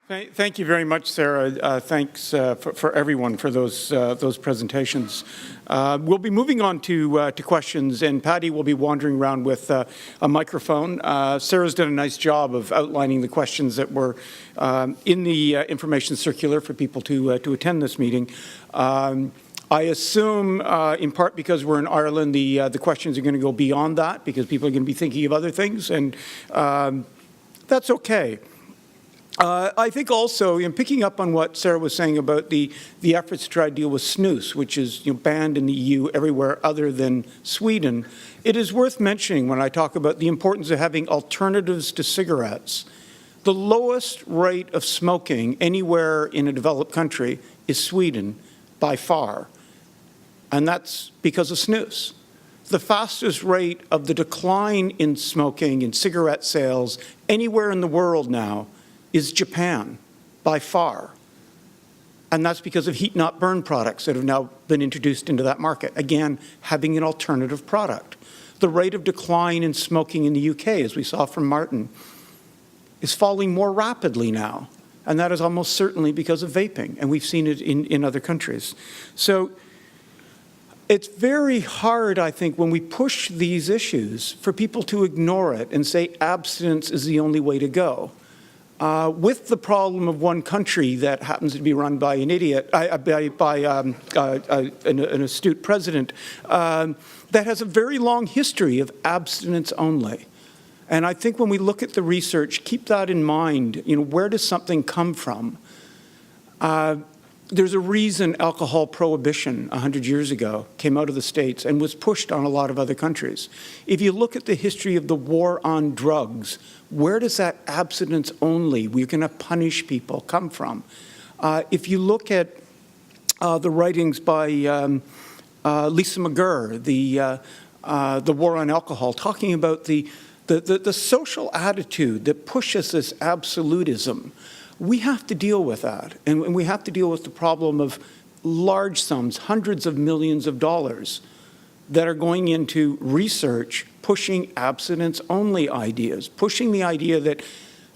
Thank you very much, Sarah. Thanks for everyone for those presentations. We'll be moving on to questions, and Patty will be wandering around with a microphone. Sarah's done a nice job of outlining the questions that were in the information circular for people to attend this meeting. I assume, in part because we're in Ireland, the questions are going to go beyond that because people are going to be thinking of other things, and that's okay. I think also, in picking up on what Sarah was saying about the efforts to try to deal with snus, which is banned in the EU everywhere other than Sweden, it is worth mentioning when I talk about the importance of having alternatives to cigarettes. The lowest rate of smoking anywhere in a developed country is Sweden, by far, and that's because of snus. The fastest rate of the decline in smoking and cigarette sales anywhere in the world now is Japan, by far. And that's because of heat-not-burn products that have now been introduced into that market. Again, having an alternative product. The rate of decline in smoking in the UK, as we saw from Martin, is falling more rapidly now. And that is almost certainly because of vaping. And we've seen it in other countries. So it's very hard, I think, when we push these issues for people to ignore it and say abstinence is the only way to go. With the problem of one country that happens to be run by an idiot, by an astute president, that has a very long history of abstinence only. And I think when we look at the research, keep that in mind. Where does something come from? There's a reason alcohol prohibition 100 years ago came out of the States and was pushed on a lot of other countries. If you look at the history of the war on drugs, where does that abstinence only, we're going to punish people, come from? If you look at the writings by Lisa McGurr, the war on alcohol, talking about the social attitude that pushes this absolutism, we have to deal with that, and we have to deal with the problem of large sums, hundreds of millions of dollars, that are going into research pushing abstinence-only ideas, pushing the idea that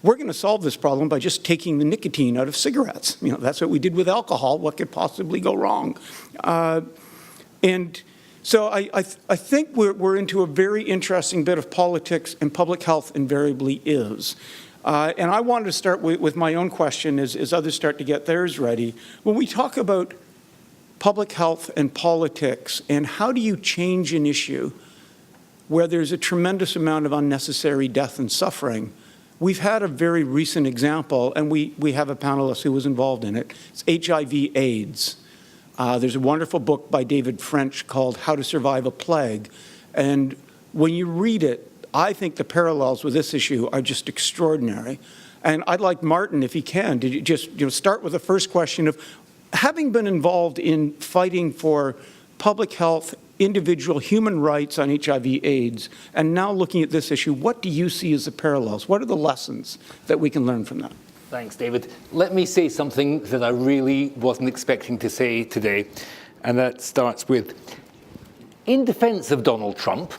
we're going to solve this problem by just taking the nicotine out of cigarettes. That's what we did with alcohol. What could possibly go wrong? And so I think we're into a very interesting bit of politics, and public health invariably is. And I wanted to start with my own question as others start to get theirs ready. When we talk about public health and politics, and how do you change an issue where there's a tremendous amount of unnecessary death and suffering? We've had a very recent example, and we have a panelist who was involved in it. It's HIV/AIDS. There's a wonderful book by David French called How to Survive a Plague. And when you read it, I think the parallels with this issue are just extraordinary. And I'd like Martin, if he can, to just start with the first question of, having been involved in fighting for public health, individual human rights on HIV/AIDS, and now looking at this issue, what do you see as the parallels? What are the lessons that we can learn from that? Thanks, David. Let me say something that I really wasn't expecting to say today, and that starts with, in defense of Donald Trump,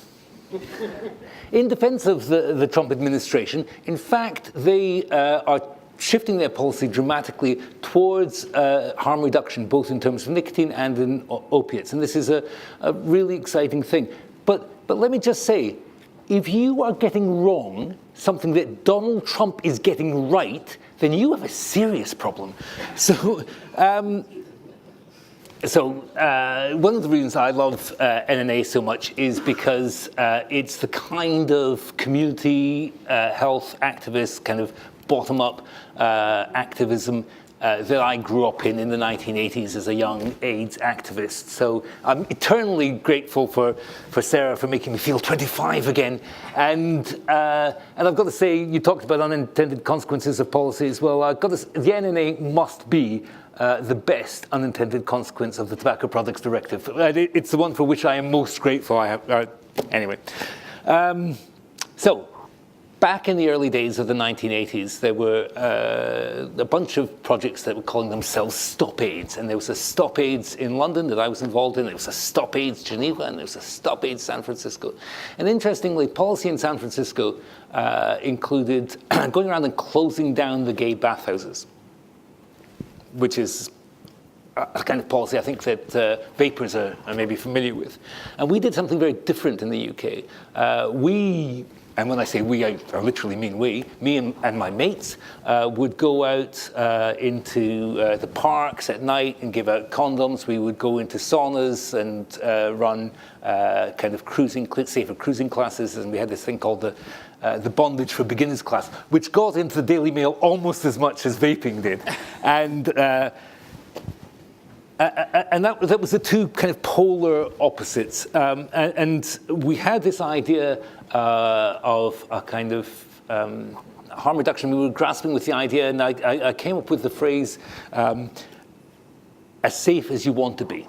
in defense of the Trump administration, in fact, they are shifting their policy dramatically towards harm reduction, both in terms of nicotine and in opiates. And this is a really exciting thing. But let me just say, if you are getting wrong something that Donald Trump is getting right, then you have a serious problem. So one of the reasons I love NNA so much is because it's the kind of community health activist, kind of bottom-up activism that I grew up in the 1980s as a young AIDS activist. So I'm eternally grateful for Sarah for making me feel 25 again. And I've got to say, you talked about unintended consequences of policy as well. I've got to say, the NNA must be the best unintended consequence of the Tobacco Products Directive. It's the one for which I am most grateful. Anyway. So, back in the early days of the 1980s, there were a bunch of projects that were calling themselves Stop AIDS. And there was a Stop AIDS in London that I was involved in. There was a Stop AIDS Geneva, and there was a Stop AIDS San Francisco. And interestingly, policy in San Francisco included going around and closing down the gay bathhouses. which is a kind of policy I think that vapers are maybe familiar with. And we did something very different in the UK. And when I say we, I literally mean we, me and my mates would go out into the parks at night and give out condoms. We would go into saunas and run kind of safer cruising classes. And we had this thing called the Bondage for Beginners class, which got into the Daily Mail almost as much as vaping did. And that was the two kind of polar opposites. And we had this idea of a kind of harm reduction. We were grasping with the idea, and I came up with the phrase, as safe as you want to be.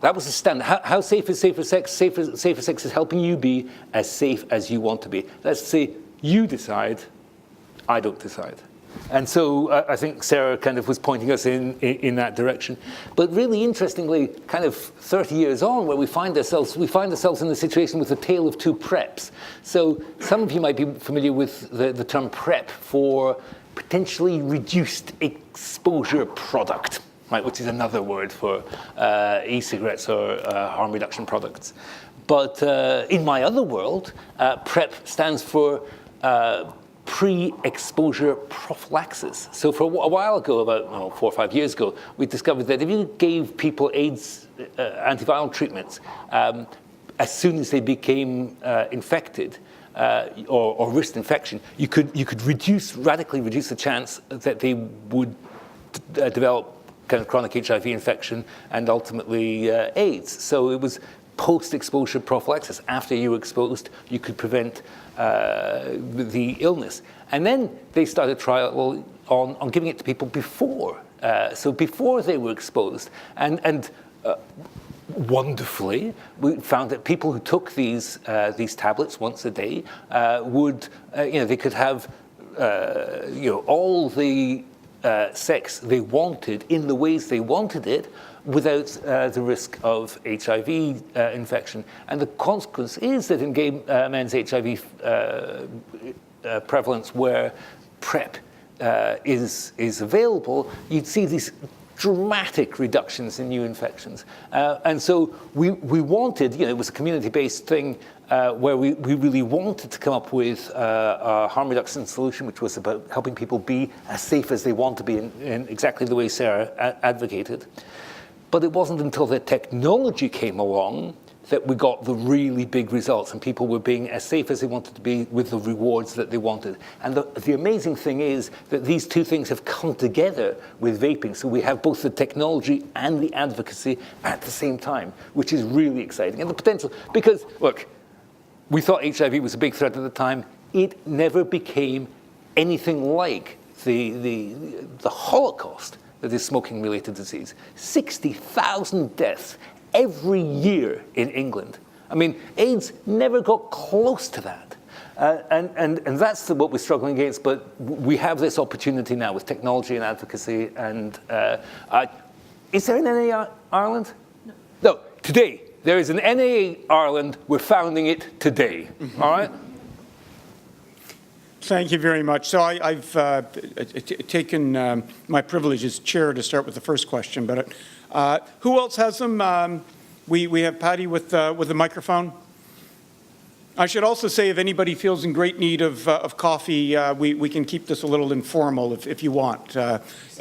That was the standard. How safe is safer sex? Safer sex is helping you be as safe as you want to be. Let's say you decide, I don't decide. And so I think Sarah kind of was pointing us in that direction. But really interestingly, kind of 30 years on, where we find ourselves in the situation with the tale of two preps. So some of you might be familiar with the term PrEP for potentially reduced exposure product, right, which is another word for e-cigarettes or harm reduction products. But in my other world, PrEP stands for pre-exposure prophylaxis. So for a while ago, about 4 or 5 years ago, we discovered that if you gave people AIDS antiviral treatments as soon as they became infected or risked infection, you could radically reduce the chance that they would develop kind of chronic HIV infection and ultimately AIDS. So it was post-exposure prophylaxis. After you were exposed, you could prevent the illness. And then they started trial on giving it to people before. So before they were exposed. And wonderfully, we found that people who took these tablets once a day would, they could have, all the sex they wanted in the ways they wanted it, without the risk of HIV infection. And the consequence is that in gay men's HIV prevalence where PrEP is available, you'd see these dramatic reductions in new infections. And so we wanted, it was a community-based thing where we really wanted to come up with a harm reduction solution, which was about helping people be as safe as they want to be in exactly the way Sarah advocated. But it wasn't until the technology came along that we got the really big results, and people were being as safe as they wanted to be with the rewards that they wanted. And the amazing thing is that these two things have come together with vaping. So we have both the technology and the advocacy at the same time, which is really exciting. And the potential, because, look, we thought HIV was a big threat at the time. It never became anything like the Holocaust that is smoking-related disease. 60,000 deaths every year in England. I mean, AIDS never got close to that. And that's what we're struggling against, but we have this opportunity now with technology and advocacy. And is there an NA Ireland? No, today. There is an NA Ireland. We're founding it today, all right? Thank you very much. So I've taken my privilege as chair to start with the first question, but who else has them? We have Patty with the microphone. I should also say, if anybody feels in great need of coffee, we can keep this a little informal if you want.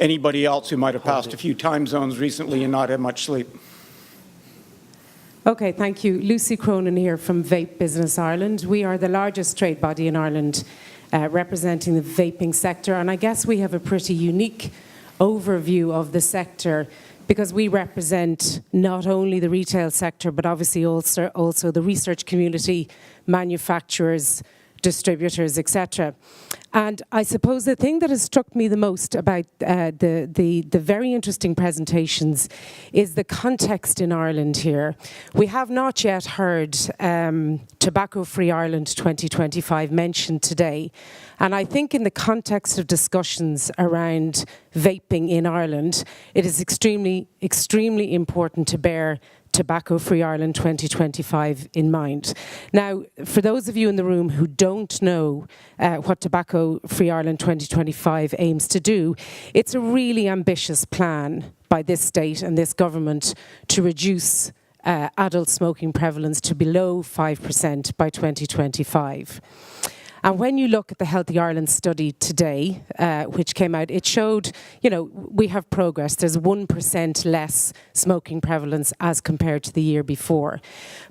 Anybody else who might have passed a few time zones recently and not had much sleep. Okay, thank you. Lucy Cronin here from Vape Business Ireland. We are the largest trade body in Ireland representing the vaping sector, and I guess we have a pretty unique overview of the sector because we represent not only the retail sector, but obviously also the research community, manufacturers, distributors, etc. And I suppose the thing that has struck me the most about the very interesting presentations is the context in Ireland here. We have not yet heard Tobacco-Free Ireland 2025 mentioned today. And I think in the context of discussions around vaping in Ireland, it is extremely, extremely important to bear Tobacco-Free Ireland 2025 in mind. Now, for those of you in the room who don't know what Tobacco-Free Ireland 2025 aims to do, it's a really ambitious plan by this state and this government to reduce adult smoking prevalence to below 5% by 2025. And when you look at the Healthy Ireland study today, which came out, it showed, we have progress. There's 1% less smoking prevalence as compared to the year before.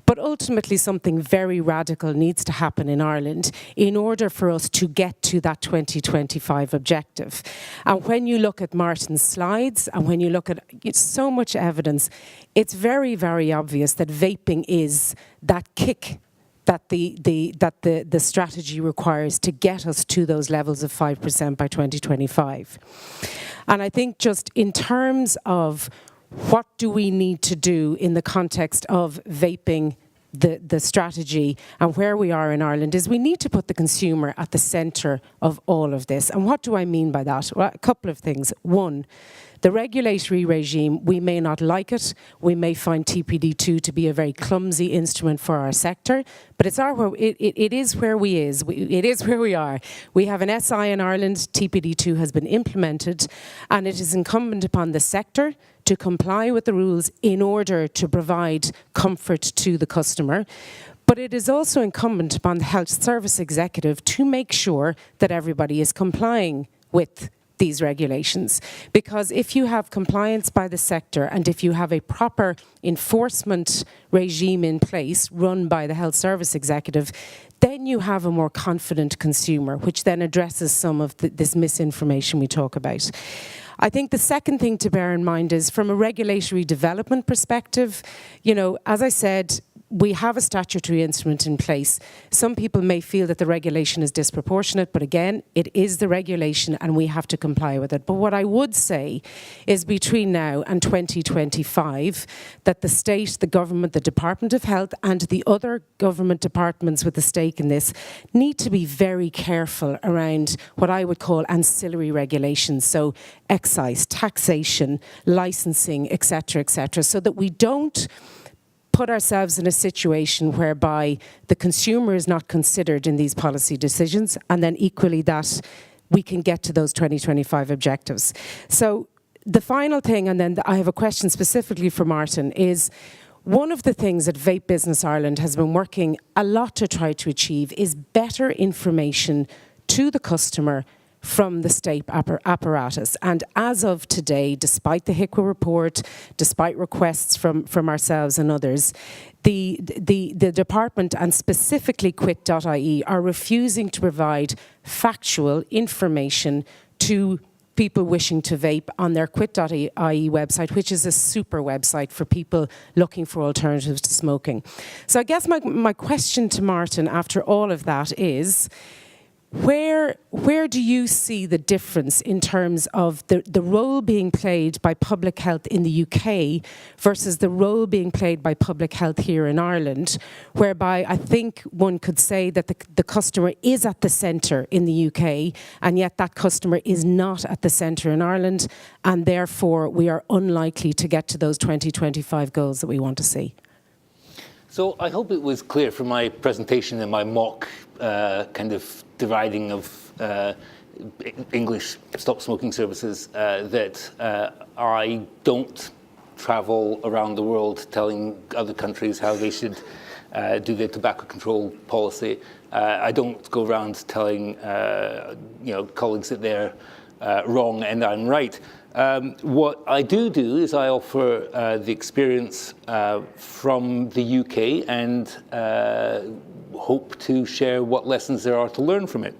But ultimately, something very radical needs to happen in Ireland in order for us to get to that 2025 objective. And when you look at Martin's slides, and when you look at so much evidence, it's very, very obvious that vaping is that kick that the strategy requires to get us to those levels of 5% by 2025. And I think just in terms of what do we need to do in the context of vaping, the strategy and where we are in Ireland is we need to put the consumer at the centre of all of this. And what do I mean by that? Well, a couple of things. One, the regulatory regime, we may not like it. We may find TPD2 to be a very clumsy instrument for our sector, but it is where we are. We have an SI in Ireland, TPD2 has been implemented, and it is incumbent upon the sector to comply with the rules in order to provide comfort to the customer. But it is also incumbent upon the health service executive to make sure that everybody is complying with these regulations. Because if you have compliance by the sector and if you have a proper enforcement regime in place run by the health service executive, then you have a more confident consumer, which then addresses some of this misinformation we talk about. I think the second thing to bear in mind is from a regulatory development perspective, as I said, we have a statutory instrument in place. Some people may feel that the regulation is disproportionate, but again, it is the regulation and we have to comply with it. But what I would say is between now and 2025, that the state, the government, the Department of Health and the other government departments with a stake in this need to be very careful around what I would call ancillary regulations. So excise, taxation, licensing, etc., so that we don't put ourselves in a situation whereby the consumer is not considered in these policy decisions, and then equally that we can get to those 2025 objectives. So the final thing, and then I have a question specifically for Martin, is one of the things that Vape Business Ireland has been working a lot to try to achieve is better information to the customer from the state apparatus. And as of today, despite the HICWA report, despite requests from ourselves and others, the department and specifically quit.ie are refusing to provide factual information to people wishing to vape on their quit.ie website, which is a super website for people looking for alternatives to smoking. So I guess my question to Martin after all of that is, where do you see the difference in terms of the role being played by public health in the UK versus the role being played by public health here in Ireland, whereby I think one could say that the customer is at the centre in the UK, and yet that customer is not at the centre in Ireland, and therefore we are unlikely to get to those 2025 goals that we want to see? So I hope it was clear from my presentation and my mock kind of dividing of English stop smoking services that I don't travel around the world telling other countries how they should do their tobacco control policy. I don't go around telling colleagues that they're wrong and I'm right. What I do is I offer the experience from the UK and hope to share what lessons there are to learn from it.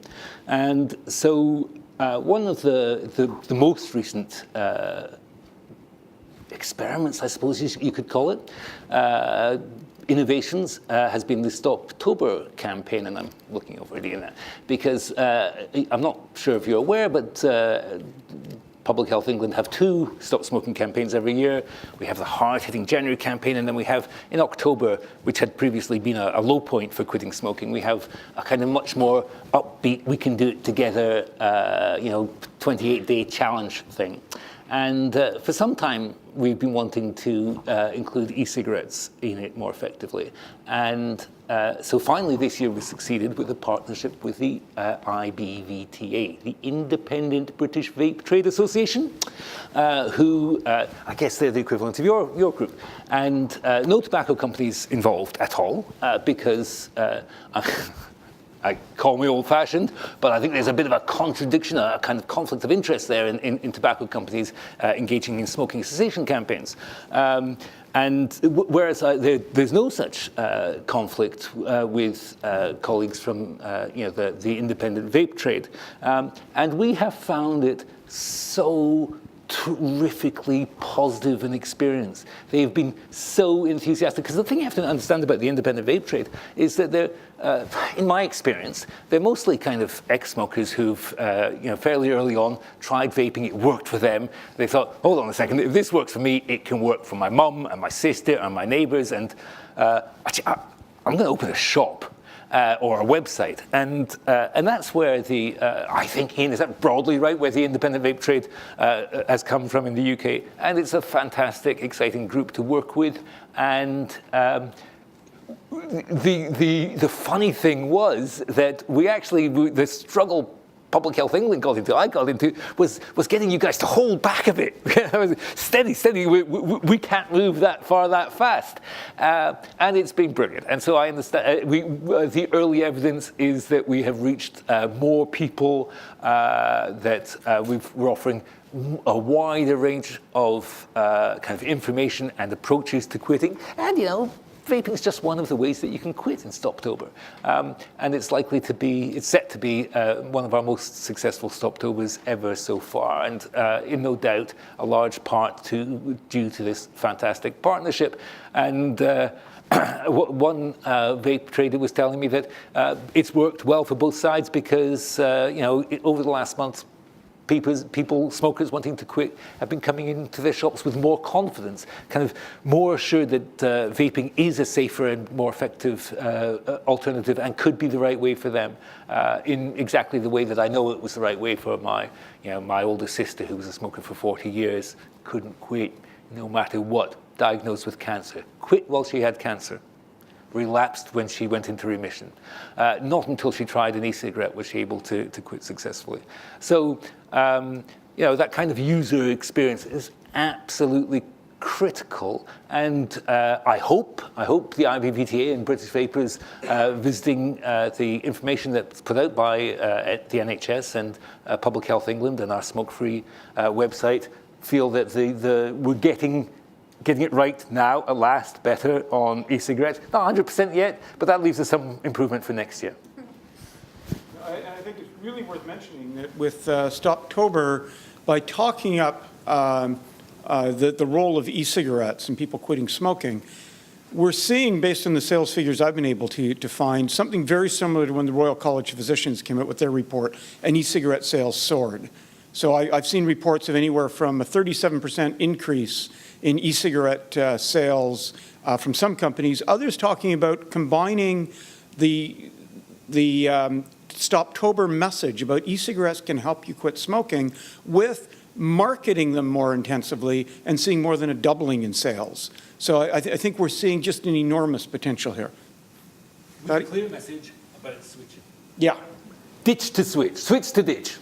And so one of the most recent experiments, I suppose you could call it, innovations has been the Stoptober campaign, and I'm looking over at Ian, because I'm not sure if you're aware, but Public Health England have two stop smoking campaigns every year. We have the hard-hitting January campaign, and then we have in October, which had previously been a low point for quitting smoking, we have a kind of much more upbeat, we can do it together, 28-day challenge thing. And for some time, we've been wanting to include e-cigarettes in it more effectively. And so finally this year we succeeded with a partnership with the IBVTA, the Independent British Vape Trade Association, who I guess they're the equivalent of your group. And no tobacco companies involved at all, because I call me old-fashioned, but I think there's a bit of a contradiction, a kind of conflict of interest there in tobacco companies engaging in smoking cessation campaigns. And whereas there's no such conflict with colleagues from the independent vape trade, and we have found it so terrifically positive an experience. They've been so enthusiastic, because the thing you have to understand about the independent vape trade is that they're, in my experience, they're mostly kind of ex-smokers who've, fairly early on tried vaping, it worked for them. They thought, hold on a second, if this works for me, it can work for my mum and my sister and my neighbors, and actually, I'm going to open a shop. Or a website, and that's where the I think, Ian, is that broadly right, where the independent vape trade has come from in the UK, and it's a fantastic, exciting group to work with. And the funny thing was that the struggle Public Health England I got into, was getting you guys to hold back a bit. steady, we can't move that far that fast. And it's been brilliant. And so I understand, the early evidence is that we have reached more people, that we're offering a wider range of kind of information and approaches to quitting. And, vaping is just one of the ways that you can quit in Stoptober. And it's set to be one of our most successful Stoptobers ever so far. And in no doubt, a large part due to this fantastic partnership. And one vape trader was telling me that it's worked well for both sides because, over the last month, smokers wanting to quit have been coming into their shops with more confidence, kind of more assured that vaping is a safer and more effective alternative and could be the right way for them, in exactly the way that I know it was the right way for my older sister, who was a smoker for 40 years, couldn't quit no matter what, diagnosed with cancer, quit while she had cancer, relapsed when she went into remission. Not until she tried an e-cigarette was she able to quit successfully. So, that kind of user experience is absolutely critical. And I hope the IBVTA and British Vapers visiting the information that's put out by the NHS and Public Health England and our smoke-free website feel that we're getting it right now, at last, better on e-cigarettes. Not 100% yet, but that leaves us some improvement for next year. I think it's really worth mentioning that with Stoptober, by talking up the role of e-cigarettes and people quitting smoking, we're seeing, based on the sales figures I've been able to find, something very similar to when the Royal College of Physicians came out with their report and e-cigarette sales soared. So I've seen reports of anywhere from a 37% increase in e-cigarette sales from some companies. Others talking about combining the Stoptober message about e-cigarettes can help you quit smoking with marketing them more intensively and seeing more than a doubling in sales. So I think we're seeing just an enormous potential here. With a clear message about switching. Yeah. Ditch to switch, switch to ditch.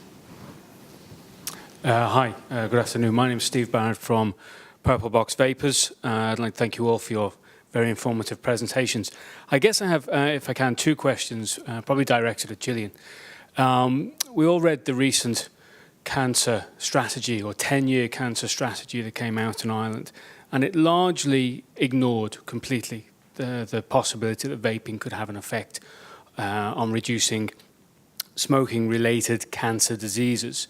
Hi, good afternoon. My name is Steve Barrett from Purple Box Vapors. I'd like to thank you all for your very informative presentations. I guess I have, if I can, two questions, probably directed at Gillian. We all read the recent cancer strategy or 10-year cancer strategy that came out in Ireland, and it largely ignored completely the possibility that vaping could have an effect on reducing smoking-related cancer diseases.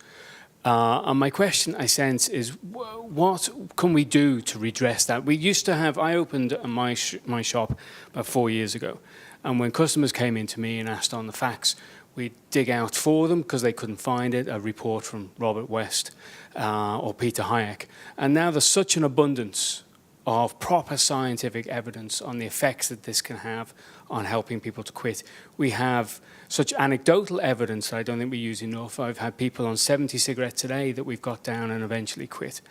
And my question, I sense, is what can we do to redress that? We used to have, I opened my shop about 4 years ago, and when customers came in to me and asked on the facts, we'd dig out for them, because they couldn't find it, a report from Robert West or Peter Hayek. And now there's such an abundance of proper scientific evidence on the effects that this can have on helping people to quit. We have such anecdotal evidence that I don't think we use enough. I've had people on 70 cigarettes a day that we've got down and eventually quit.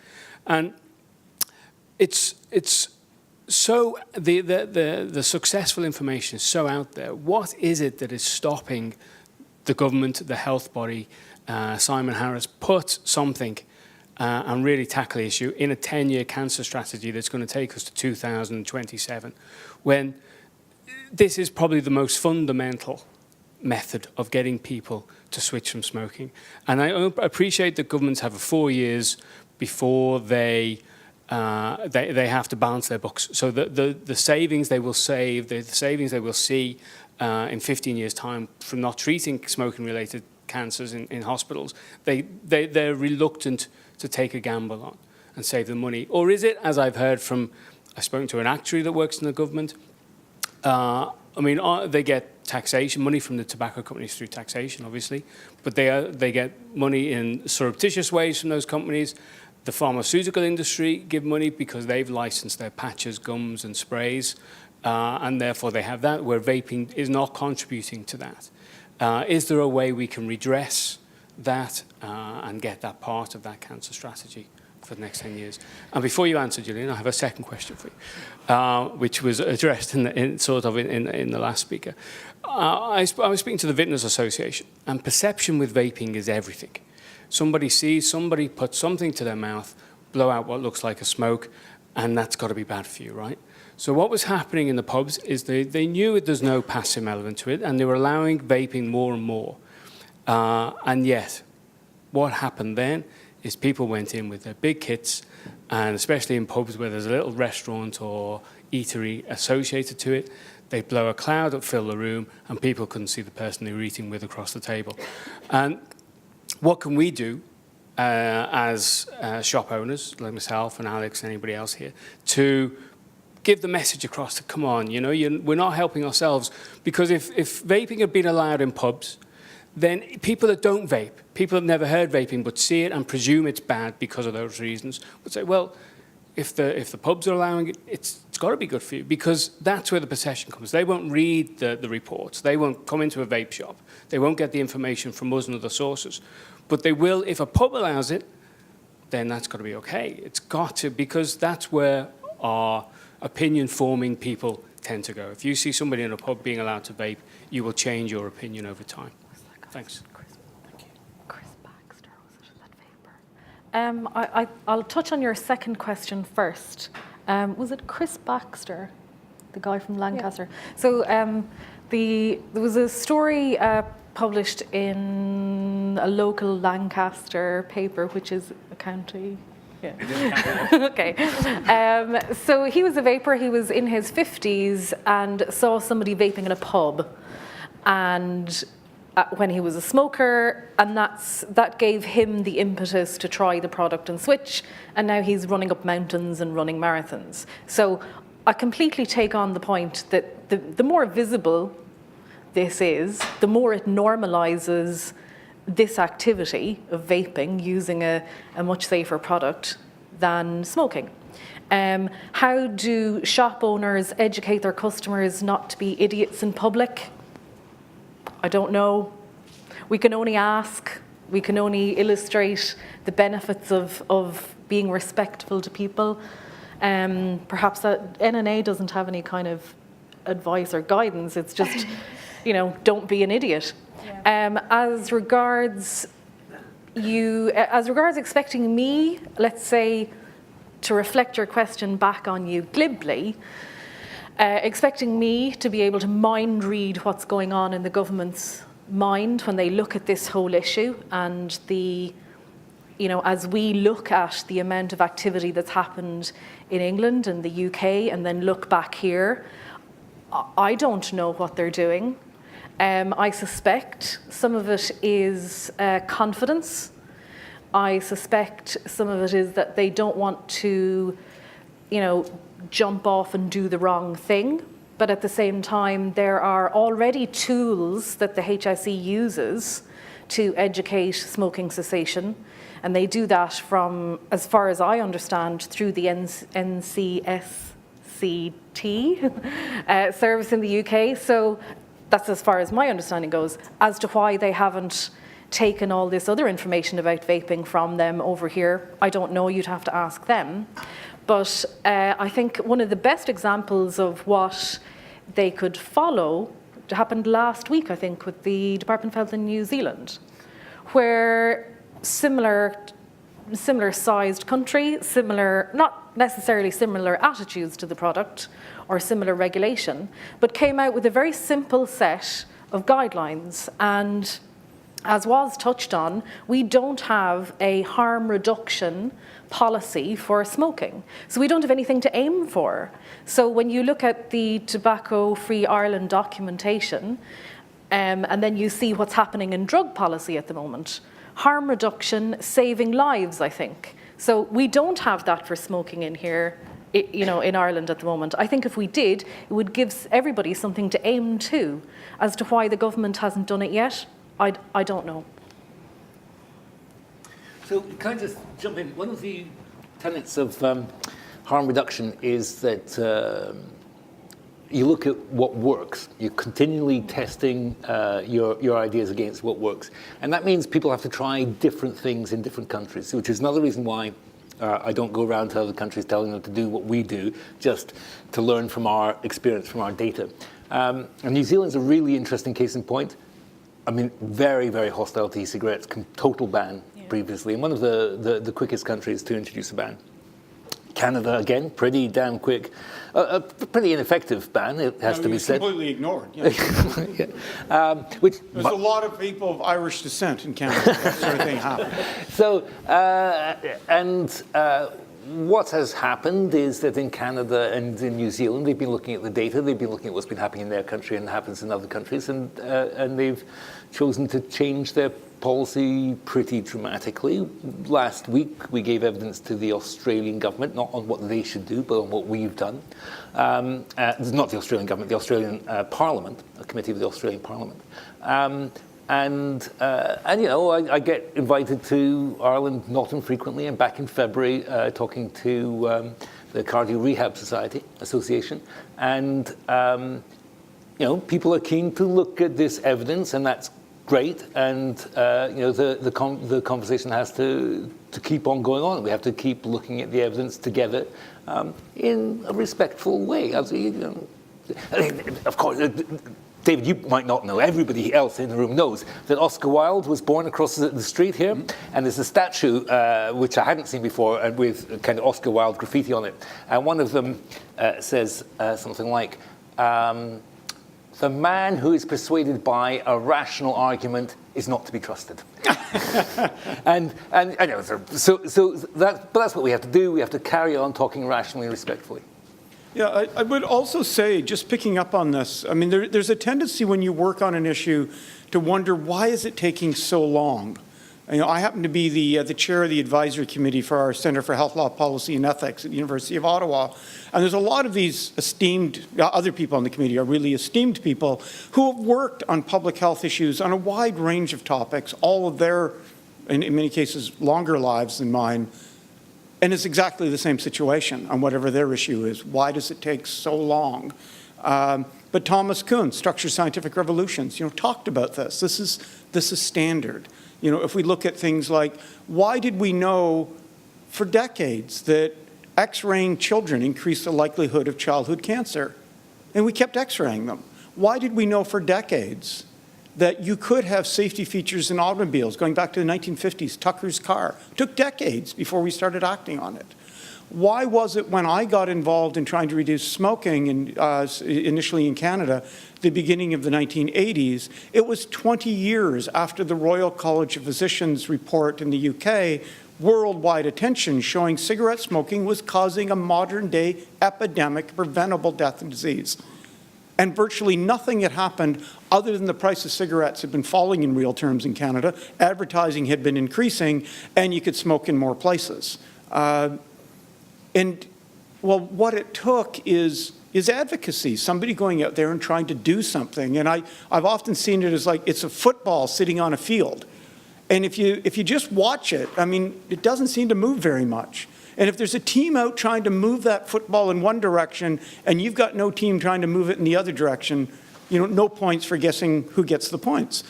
And it's so, the successful information is so out there. What is it that is stopping the government, the health body, Simon Harris, put something and really tackle the issue in a 10-year cancer strategy that's going to take us to 2027, when this is probably the most fundamental method of getting people to switch from smoking. And I appreciate that governments have 4 years before they have to balance their books. So the savings they will save, the savings they will see in 15 years' time from not treating smoking-related cancers in hospitals, they're reluctant to take a gamble on and save the money. Or is it, as I've heard from, I've spoken to an actuary that works in the government, they get taxation, money from the tobacco companies through taxation, obviously, but they get money in surreptitious ways from those companies. The pharmaceutical industry give money because they've licensed their patches, gums and sprays, and therefore they have that, where vaping is not contributing to that. Is there a way we can redress that and get that part of that cancer strategy for the next 10 years? And before you answer, Gillian, I have a second question for you, which was addressed in the last speaker. I was speaking to the Vintners Association, and perception with vaping is everything. Somebody sees somebody put something to their mouth, blow out what looks like a smoke, and that's got to be bad for you, right? So what was happening in the pubs is they knew there's no passive element to it, and they were allowing vaping more and more. And yet, what happened then is people went in with their big kits, and especially in pubs where there's a little restaurant or eatery associated to it, they blow a cloud that filled the room, and people couldn't see the person they were eating with across the table. And what can we do as shop owners, like myself and Alex and anybody else here, to give the message across to, come on, we're not helping ourselves? Because if vaping had been allowed in pubs, then people that don't vape, people that have never heard vaping but see it and presume it's bad because of those reasons, would say, well, if the pubs are allowing it, it's got to be good for you, because that's where the perception comes. They won't read the reports. They won't come into a vape shop. They won't get the information from us and other sources. But they will, if a pub allows it, then that's got to be okay. It's got to, because that's where our opinion-forming people tend to go. If you see somebody in a pub being allowed to vape, you will change your opinion over time. Thanks. Thank you. Chris Baxter, was it that vapor? I'll touch on your second question first. Was it Chris Baxter, the guy from Lancaster? Yeah. So there was a story published in a local Lancaster paper, which is a county. Yeah. Okay. So he was a vapor. He was in his 50s and saw somebody vaping in a pub, and when he was a smoker, and that gave him the impetus to try the product and switch, and now he's running up mountains and running marathons. So I completely take on the point that the more visible this is, the more it normalizes this activity of vaping using a much safer product than smoking. How do shop owners educate their customers not to be idiots in public? I don't know. We can only ask. We can only illustrate the benefits of being respectful to people. Perhaps that NNA doesn't have any kind of advice or guidance. It's just, don't be an idiot. Yeah. As regards expecting me, let's say, to reflect your question back on you glibly, expecting me to be able to mind read what's going on in the government's mind when they look at this whole issue, and as we look at the amount of activity that's happened in England and the UK and then look back here, I don't know what they're doing. I suspect some of it is confidence. I suspect some of it is that they don't want to, jump off and do the wrong thing. But at the same time, there are already tools that the HSE uses to educate smoking cessation. And they do that from, as far as I understand, through the NCSCT service in the UK. So that's as far as my understanding goes. As to why they haven't taken all this other information about vaping from them over here, I don't know, you'd have to ask them. But I think one of the best examples of what they could follow happened last week, I think, with the Department of Health in New Zealand, where similar sized country, not necessarily similar attitudes to the product or similar regulation, but came out with a very simple set of guidelines. And as was touched on, we don't have a harm reduction policy for smoking. So we don't have anything to aim for. So when you look at the Tobacco Free Ireland documentation, and then you see what's happening in drug policy at the moment, harm reduction, saving lives, I think. So we don't have that for smoking in here, in Ireland at the moment. I think if we did, it would give everybody something to aim to. As to why the government hasn't done it yet, I don't know. So can I just jump in? One of the tenets of harm reduction is that you look at what works. You're continually testing your ideas against what works. And that means people have to try different things in different countries, which is another reason why I don't go around to other countries telling them to do what we do, just to learn from our experience, from our data. And New Zealand's a really interesting case in point. I mean, very, very hostile to e-cigarettes, total ban previously, and one of the quickest countries to introduce a ban. Canada, again, pretty damn quick. A pretty ineffective ban, it has to be said. Completely ignored. Yeah. There's a lot of people of Irish descent in Canada. That sort of thing happened. So, what has happened is that in Canada and in New Zealand, they've been looking at the data, they've been looking at what's been happening in their country and happens in other countries, and they've chosen to change their policy pretty dramatically. Last week, we gave evidence to the Australian government, not on what they should do, but on what we've done. Not the Australian government, the Australian Parliament, a committee of the Australian Parliament. I get invited to Ireland not infrequently, and back in February, talking to the Cardio Rehab Society Association, and people are keen to look at this evidence, and that's great. And the conversation has to keep on going on. We have to keep looking at the evidence together in a respectful way. Of course. David, you might not know, everybody else in the room knows that Oscar Wilde was born across the street here, and there's a statue, which I hadn't seen before, with kind of Oscar Wilde graffiti on it. And one of them says something like, the man who is persuaded by a rational argument is not to be trusted. and I know, but that's what we have to do. We have to carry on talking rationally and respectfully. Yeah, I would also say, just picking up on this, I mean, there's a tendency when you work on an issue to wonder, why is it taking so long? I happen to be the chair of the advisory committee for our Centre for Health Law Policy and Ethics at the University of Ottawa. And there's a lot of these esteemed, other people on the committee are really esteemed people who have worked on public health issues on a wide range of topics, all of their, in many cases, longer lives than mine. And it's exactly the same situation on whatever their issue is. Why does it take so long? But Thomas Kuhn, Structured Scientific Revolutions, talked about this. This is standard. If we look at things like, why did we know for decades that X-raying children increased the likelihood of childhood cancer? And we kept X-raying them. Why did we know for decades that you could have safety features in automobiles, going back to the 1950s, Tucker's car? It took decades before we started acting on it. Why was it when I got involved in trying to reduce smoking, initially in Canada, the beginning of the 1980s, it was 20 years after the Royal College of Physicians report in the UK, worldwide attention showing cigarette smoking was causing a modern-day epidemic, preventable death and disease. And virtually nothing had happened other than the price of cigarettes had been falling in real terms in Canada, advertising had been increasing, and you could smoke in more places. What it took is advocacy, somebody going out there and trying to do something. And I've often seen it as like it's a football sitting on a field. And if you just watch it, I mean, it doesn't seem to move very much. And if there's a team out trying to move that football in one direction and you've got no team trying to move it in the other direction, no points for guessing who gets the points.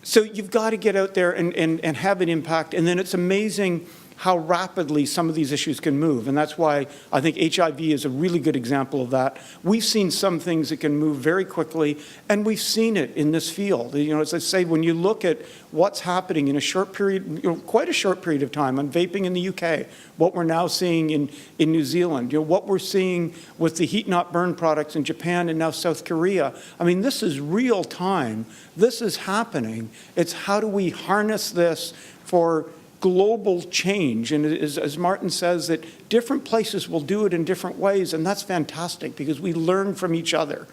So you've got to get out there and have an impact. And then it's amazing how rapidly some of these issues can move. And that's why I think HIV is a really good example of that. We've seen some things that can move very quickly, and we've seen it in this field. As I say, when you look at what's happening in a short period, quite a short period of time on vaping in the UK, what we're now seeing in New Zealand, what we're seeing with the heat-not-burn products in Japan and now South Korea. I mean, this is real time. This is happening. It's how do we harness this for global change, and as Martin says, that different places will do it in different ways, and that's fantastic because we learn from each other.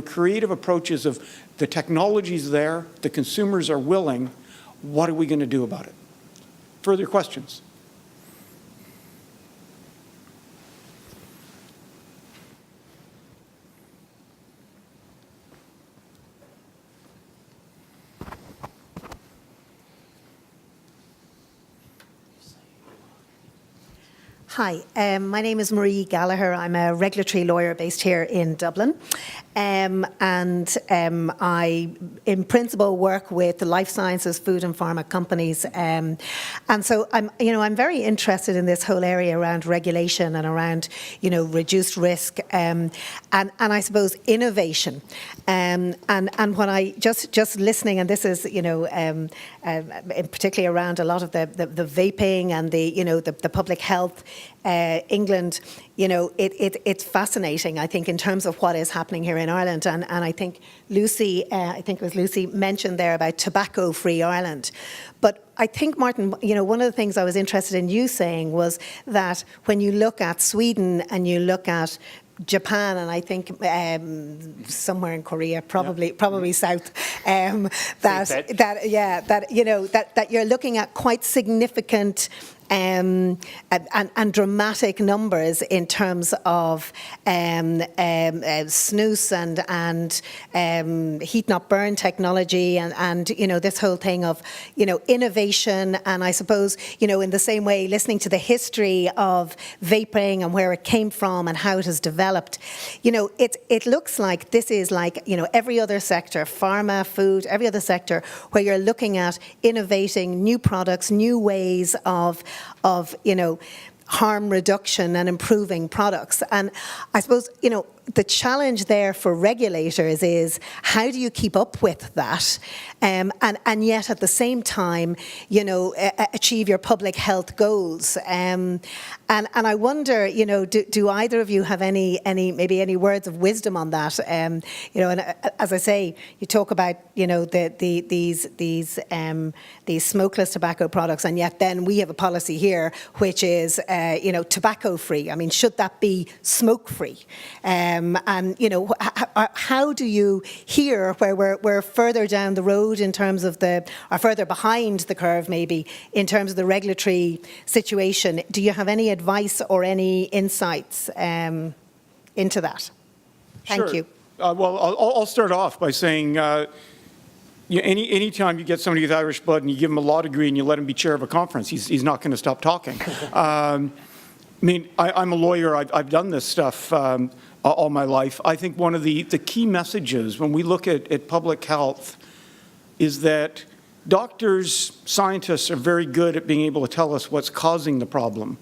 Creative approaches of the technology's there, the consumers are willing, what are we going to do about it? Further questions? Hi, my name is Marie Gallagher. I'm a regulatory lawyer based here in Dublin. I, in principle, work with the life sciences, food and pharma companies. And so I'm very interested in this whole area around regulation and around, reduced risk and I suppose innovation. And when I just listening, and this is, particularly around a lot of the vaping and the public health, England, it's fascinating, I think, in terms of what is happening here in Ireland. And I think Lucy, mentioned there about tobacco-free Ireland. But I think, Martin, one of the things I was interested in you saying was that when you look at Sweden and you look at Japan, and I think somewhere in Korea, probably south, that you're looking at quite significant and dramatic numbers in terms of snus and heat not burn technology and this whole thing of innovation, and I suppose in the same way listening to the history of vaping and where it came from and how it has developed, it looks like this is like every other sector, pharma, food, every other sector where you're looking at innovating new products, new ways of harm reduction and improving products. And I suppose, the challenge there for regulators is how do you keep up with that and yet at the same time, achieve your public health goals. And I wonder, do either of you have maybe any words of wisdom on that? And as I say, you talk about, these smokeless tobacco products, and yet then we have a policy here which is, tobacco free. I mean, should that be smoke free? How do you hear where we're further down the road in terms of or further behind the curve maybe in terms of the regulatory situation? Do you have any advice or any insights into that? Thank you. Well, I'll start off by saying any time you get somebody with Irish blood and you give him a law degree and you let him be chair of a conference, he's not going to stop talking. I'm a lawyer. I've done this stuff all my life. I think one of the key messages when we look at public health is that doctors, scientists are very good at being able to tell us what's causing the problem.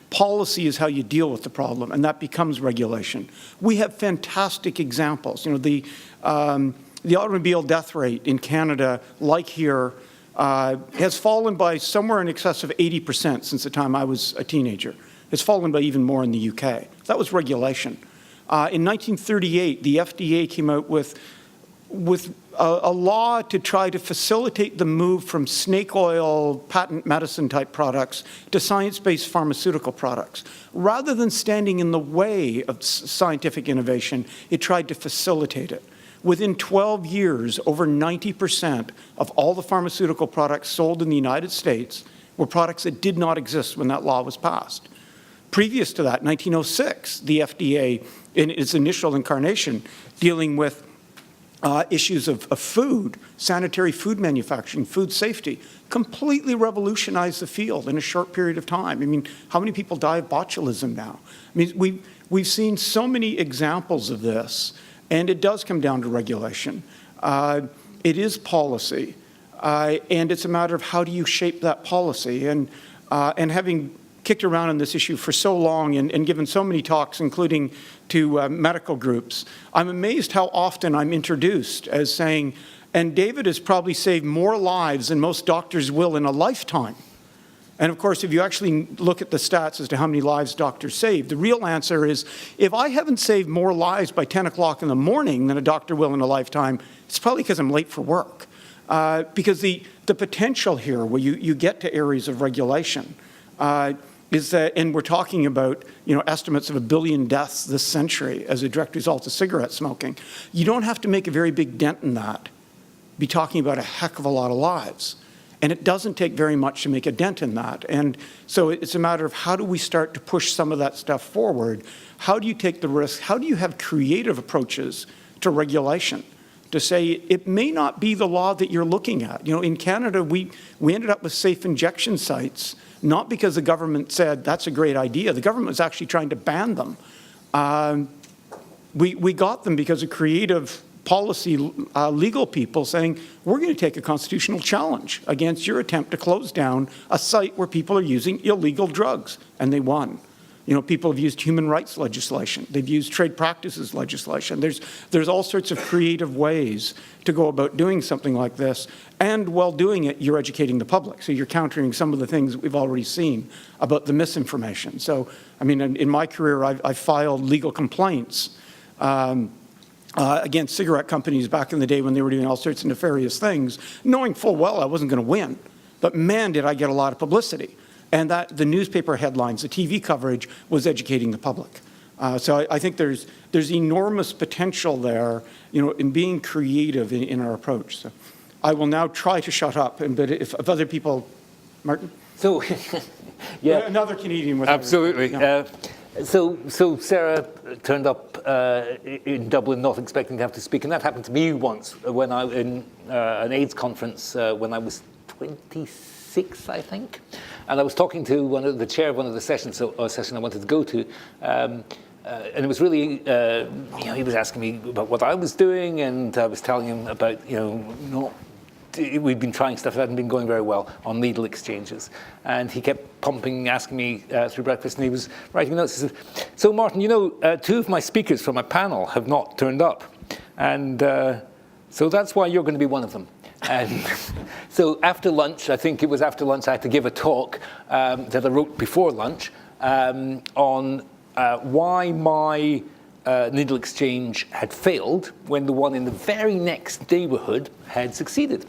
Policy is how you deal with the problem, and that becomes regulation. We have fantastic examples. The automobile death rate in Canada, like here, has fallen by somewhere in excess of 80% since the time I was a teenager. It's fallen by even more in the UK. That was regulation. In 1938, the FDA came out with a law to try to facilitate the move from snake oil, patent medicine type products to science-based pharmaceutical products. Rather than standing in the way of scientific innovation, it tried to facilitate it. Within 12 years, over 90% of all the pharmaceutical products sold in the United States were products that did not exist when that law was passed. Previous to that, 1906, the FDA, in its initial incarnation, dealing with issues of food, sanitary food manufacturing, food safety, completely revolutionized the field in a short period of time. I mean, how many people die of botulism now? I mean, we've seen so many examples of this, and it does come down to regulation. It is policy, and it's a matter of how do you shape that policy. And having kicked around on this issue for so long and given so many talks, including to medical groups, I'm amazed how often I'm introduced as saying, and David has probably saved more lives than most doctors will in a lifetime. And of course, if you actually look at the stats as to how many lives doctors save, the real answer is, if I haven't saved more lives by 10 o'clock in the morning than a doctor will in a lifetime, it's probably because I'm late for work. Because the potential here, where you get to areas of regulation, is that, and we're talking about, estimates of 1 billion deaths this century as a direct result of cigarette smoking. You don't have to make a very big dent in that. Be talking about a heck of a lot of lives. And it doesn't take very much to make a dent in that. And so it's a matter of how do we start to push some of that stuff forward? How do you take the risk? How do you have creative approaches to regulation? To say it may not be the law that you're looking at. In Canada, we ended up with safe injection sites, not because the government said that's a great idea. The government was actually trying to ban them. We got them because of creative policy, legal people saying, we're going to take a constitutional challenge against your attempt to close down a site where people are using illegal drugs, and they won. People have used human rights legislation. They've used trade practices legislation. There's all sorts of creative ways to go about doing something like this. And while doing it, you're educating the public. So you're countering some of the things that we've already seen about the misinformation. So, in my career, I've filed legal complaints against cigarette companies back in the day when they were doing all sorts of nefarious things, knowing full well I wasn't going to win. But man, did I get a lot of publicity. And that the newspaper headlines, the TV coverage was educating the public. So I think there's enormous potential there, in being creative in our approach. So I will now try to shut up, but if other people, Martin? So, yeah. Another Canadian with absolutely. Yeah. So Sarah turned up in Dublin not expecting to have to speak, and that happened to me once when I in an AIDS conference when I was 26, I think. And I was talking to the chair of one of the sessions, a session I wanted to go to, and it was really, he was asking me about what I was doing, and I was telling him about, we'd been trying stuff that hadn't been going very well on needle exchanges. And he kept asking me through breakfast, and he was writing notes. He said, so Martin, 2 of my speakers from my panel have not turned up. And so that's why you're going to be one of them. And so after lunch, I think it was after lunch, I had to give a talk that I wrote before lunch on why my needle exchange had failed when the one in the very next neighborhood had succeeded.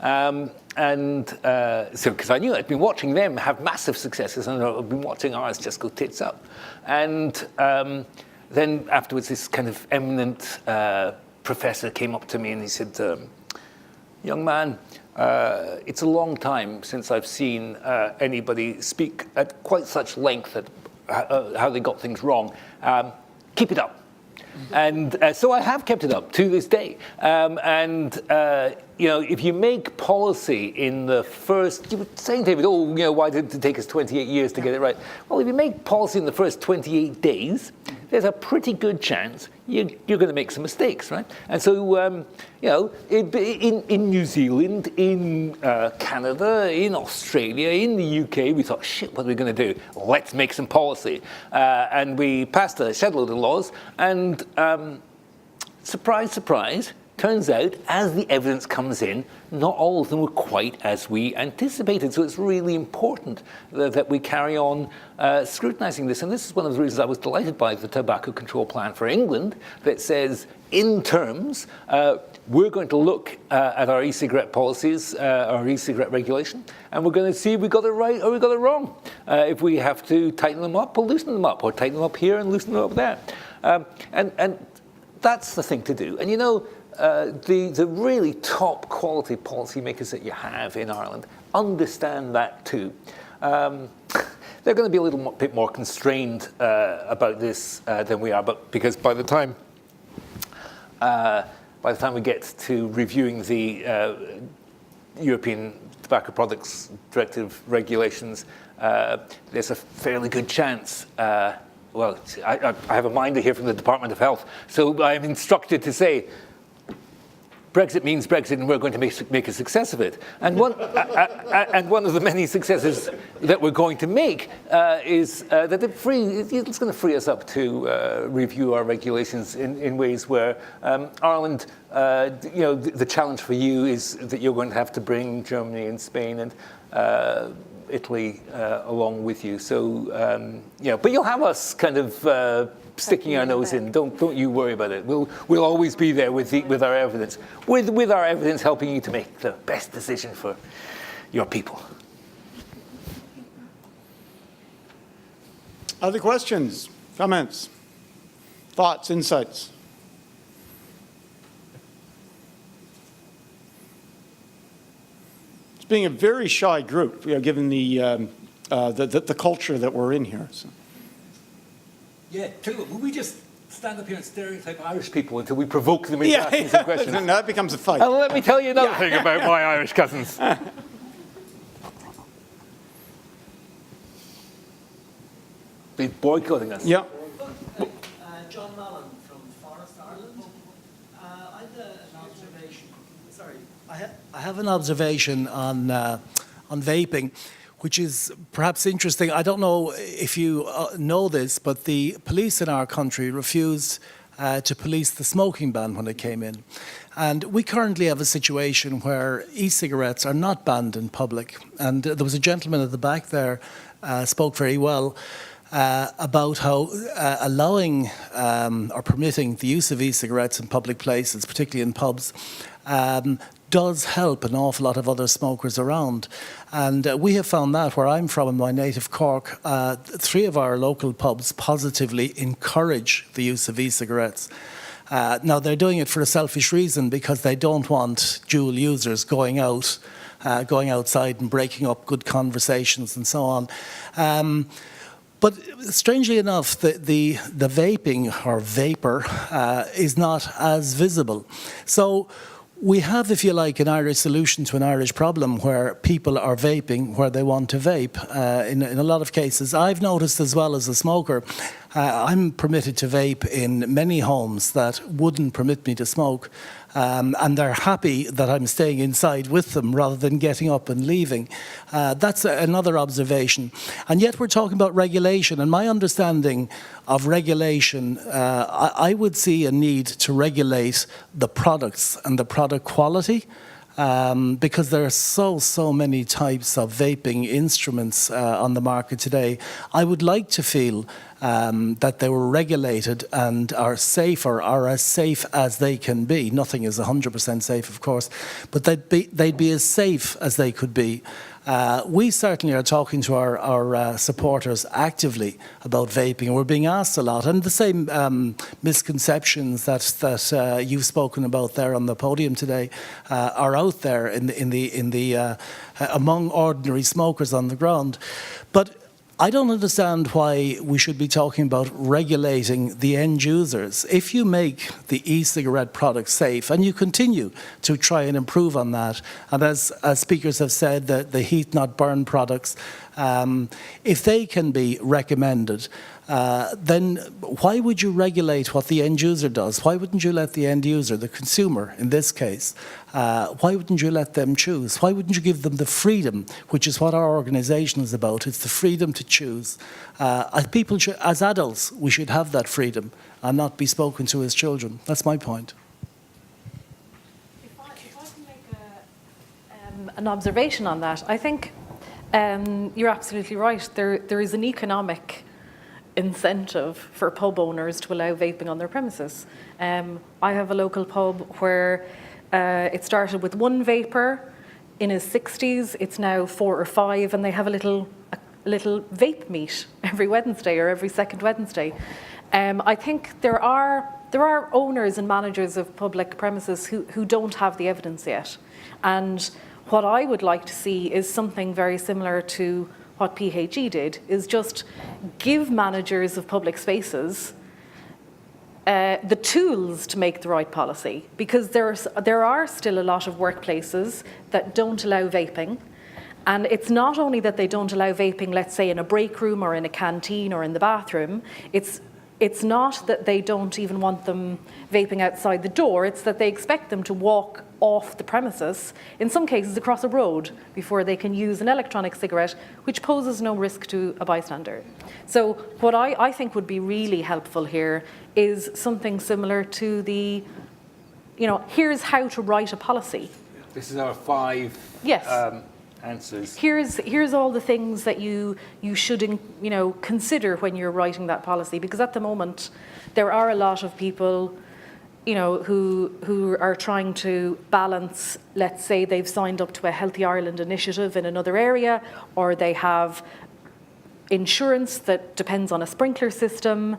So because I knew I'd been watching them have massive successes, and I'd been watching ours just go tits up. And then afterwards, this kind of eminent professor came up to me and he said, young man, it's a long time since I've seen anybody speak at quite such length at how they got things wrong. Keep it up. And so I have kept it up to this day. If you make policy in the first, you were saying, David, why did it take us 28 years to get it right? Well, if you make policy in the first 28 days, there's a pretty good chance you're going to make some mistakes, right? And so, in New Zealand, in Canada, in Australia, in the UK, we thought, shit, what are we going to do? Let's make some policy. And we passed a shed load of laws, and surprise, surprise, turns out, as the evidence comes in, not all of them were quite as we anticipated. So it's really important that we carry on scrutinizing this. And this is one of the reasons I was delighted by the tobacco control plan for England that says, in terms, we're going to look at our e-cigarette policies, our e-cigarette regulation, and we're going to see if we got it right or we got it wrong. If we have to tighten them up, we'll loosen them up, or tighten them up here and loosen them up there. And that's the thing to do. And the really top quality policymakers that you have in Ireland understand that too. They're going to be a little bit more constrained about this than we are, but because by the time by the time we get to reviewing the European Tobacco Products Directive regulations, there's a fairly good chance. Well, I have a minder here from the Department of Health, so I'm instructed to say, Brexit means Brexit, and we're going to make a success of it. And one of the many successes that we're going to make is that it's going to free us up to review our regulations in ways where Ireland, the challenge for you is that you're going to have to bring Germany and Spain and Italy along with you. So, but you'll have us kind of sticking our nose in. Don't you worry about it. We'll always be there with our evidence, with our evidence helping you to make the best decision for your people. Other questions, comments, thoughts, insights? It's being a very shy group, given the culture that we're in here. So. Yeah, will we just stand up here and stereotype Irish people until we provoke them into asking some questions? And that becomes a fight. And let me tell you another thing about my Irish cousins. They're boycotting us. Yeah. John Mallon from Forest, Ireland. I have an observation. Sorry, I have an observation on vaping, which is perhaps interesting. I don't know if you know this, but the police in our country refused to police the smoking ban when it came in. And we currently have a situation where e-cigarettes are not banned in public. And there was a gentleman at the back there spoke very well about how allowing or permitting the use of e-cigarettes in public places, particularly in pubs, does help an awful lot of other smokers around. And we have found that where I'm from, in my native Cork, 3 of our local pubs positively encourage the use of e-cigarettes. Now, they're doing it for a selfish reason because they don't want dual users going outside and breaking up good conversations and so on. But strangely enough, the vaping or vapor is not as visible. So we have, if you like, an Irish solution to an Irish problem where people are vaping where they want to vape. In a lot of cases, I've noticed as well as a smoker, I'm permitted to vape in many homes that wouldn't permit me to smoke. And they're happy that I'm staying inside with them rather than getting up and leaving. That's another observation. And yet we're talking about regulation. And my understanding of regulation, I would see a need to regulate the products and the product quality. Because there are so many types of vaping instruments on the market today. I would like to feel that they were regulated and are safer, or as safe as they can be. Nothing is 100% safe, of course, but they'd be as safe as they could be. We certainly are talking to our supporters actively about vaping, and we're being asked a lot. And the same misconceptions that you've spoken about there on the podium today are out there among ordinary smokers on the ground. But I don't understand why we should be talking about regulating the end users. If you make the e-cigarette product safe, and you continue to try and improve on that, and as speakers have said, the heat not burn products, if they can be recommended, then why would you regulate what the end user does? Why wouldn't you let the end user, the consumer in this case, why wouldn't you let them choose? Why wouldn't you give them the freedom, which is what our organisation is about? It's the freedom to choose. People should, as adults, we should have that freedom and not be spoken to as children. That's my point. If I can make an observation on that, I think you're absolutely right. There is an economic incentive for pub owners to allow vaping on their premises. I have a local pub where it started with 1 vapor in his 60s. It's now 4 or 5, and they have a little vape meet every Wednesday or every second Wednesday. I think there are owners and managers of public premises who don't have the evidence yet. And what I would like to see is something very similar to what PHE did, is just give managers of public spaces the tools to make the right policy, because there are still a lot of workplaces that don't allow vaping. And it's not only that they don't allow vaping, let's say, in a break room or in a canteen or in the bathroom. It's not that they don't even want them vaping outside the door. It's that they expect them to walk off the premises, in some cases across a road, before they can use an electronic cigarette, which poses no risk to a bystander. So what I think would be really helpful here is something similar to the, here's how to write a policy. This is our 5 answers. Here's all the things that you should consider when you're writing that policy, because at the moment there are a lot of people who are trying to balance, let's say they've signed up to a Healthy Ireland initiative in another area, or they have insurance that depends on a sprinkler system,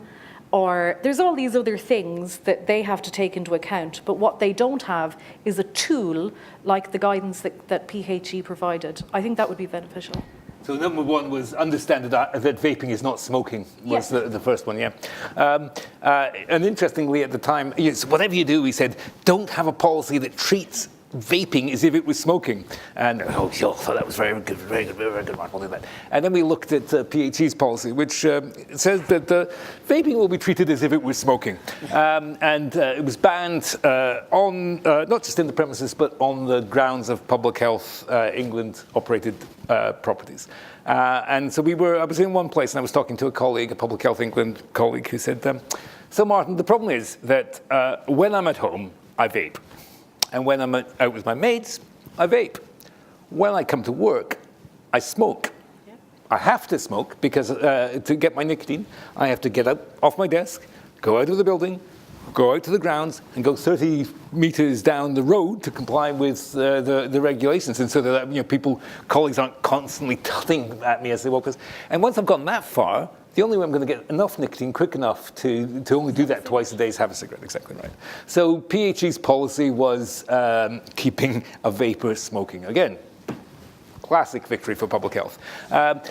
or there's all these other things that they have to take into account. But what they don't have is a tool like the guidance that PHE provided. I think that would be beneficial. So number 1 was understand that vaping is not smoking, was the first one, yeah. And interestingly at the time, whatever you do, we said, don't have a policy that treats vaping as if it was smoking. And thought that was very good, Mark, we'll do that. And then we looked at PHE's policy, which says that vaping will be treated as if it was smoking. And it was banned on, not just in the premises, but on the grounds of Public Health England operated properties. And so I was in one place and I was talking to a colleague, a Public Health England colleague, who said, so Martin, the problem is that when I'm at home, I vape. And when I'm out with my mates, I vape. When I come to work, I smoke. Yeah. I have to smoke because to get my nicotine, I have to get up off my desk, go out of the building, go out to the grounds, and go 30 meters down the road to comply with the regulations. And so that colleagues aren't constantly tutting at me as they walk past. And once I've gone that far, the only way I'm going to get enough nicotine quick enough to only do that twice a day is have a cigarette. Exactly right. So PHE's policy was keeping a vapor smoking. Again, classic victory for public health.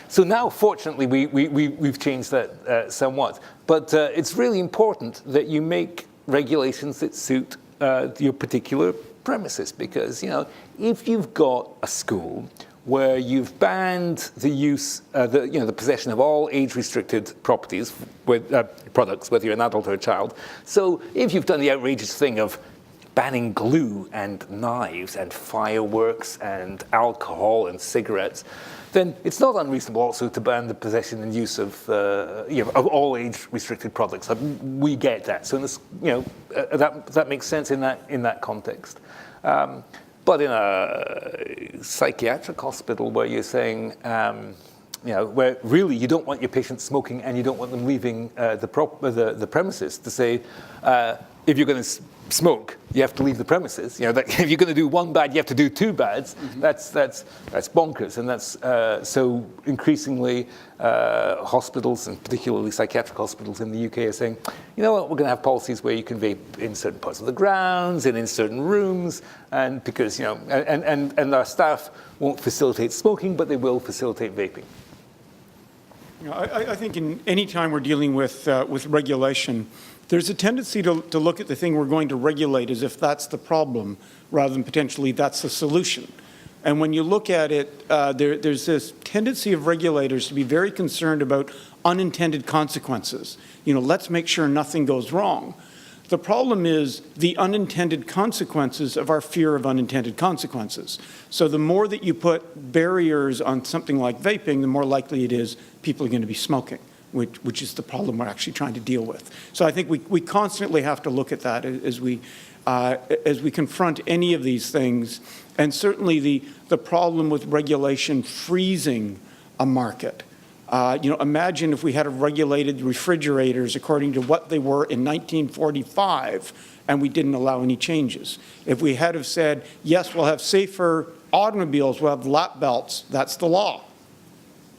So now, fortunately, we've changed that somewhat. But it's really important that you make regulations that suit your particular premises, because if you've got a school where you've banned the use, the possession of all age-restricted properties with products, whether you're an adult or a child. So if you've done the outrageous thing of banning glue and knives and fireworks and alcohol and cigarettes, then it's not unreasonable also to ban the possession and use of all age-restricted products. We get that. So this, that makes sense in that context. But in a psychiatric hospital where you're saying, where really you don't want your patients smoking and you don't want them leaving the premises, to say, if you're going to smoke, you have to leave the premises. If you're going to do one bad, you have to do 2 bads. Mm-hmm. That's bonkers, and that's so increasingly hospitals, and particularly psychiatric hospitals in the UK, are saying, you know what, we're going to have policies where you can vape in certain parts of the grounds and in certain rooms, and because and our staff won't facilitate smoking, but they will facilitate vaping. I think in any time we're dealing with regulation, there's a tendency to look at the thing we're going to regulate as if that's the problem, rather than potentially that's the solution. And when you look at it, there's this tendency of regulators to be very concerned about unintended consequences. Let's make sure nothing goes wrong. The problem is the unintended consequences of our fear of unintended consequences. So the more that you put barriers on something like vaping, the more likely it is people are going to be smoking, which is the problem we're actually trying to deal with. So I think we constantly have to look at that as we confront any of these things. And certainly the problem with regulation freezing a market. Imagine if we had regulated refrigerators according to what they were in 1945 and we didn't allow any changes. If we had have said, yes, we'll have safer automobiles, we'll have lap belts, that's the law.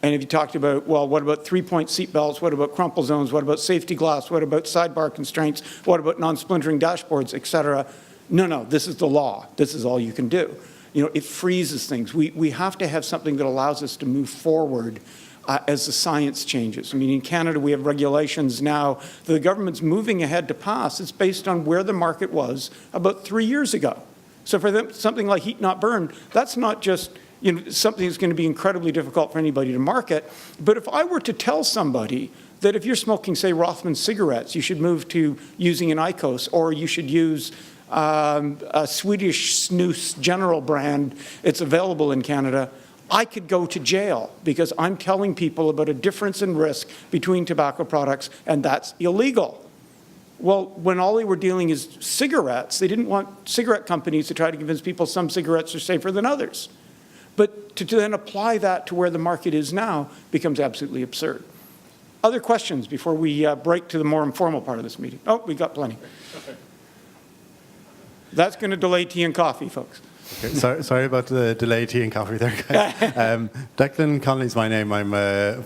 And if you talked about, well, what about 3-point seat belts? What about crumple zones? What about safety glass? What about sidebar constraints? What about non-splintering dashboards, et cetera? No, this is the law. This is all you can do. It freezes things. We have to have something that allows us to move forward as the science changes. I mean, in Canada, we have regulations now that the government's moving ahead to pass. It's based on where the market was about 3 years ago. So for them, something like heat not burn, that's not just something that's going to be incredibly difficult for anybody to market. But if I were to tell somebody that if you're smoking, say, Rothman cigarettes, you should move to using an IQOS, or you should use a Swedish snus general brand, it's available in Canada, I could go to jail because I'm telling people about a difference in risk between tobacco products, and that's illegal. Well, when all they were dealing is cigarettes, they didn't want cigarette companies to try to convince people some cigarettes are safer than others. But to then apply that to where the market is now becomes absolutely absurd. Other questions before we break to the more informal part of this meeting? Oh, we got plenty. That's going to delay tea and coffee, folks. Okay, sorry about the delay tea and coffee there, guys. Declan Connolly's my name. I'm a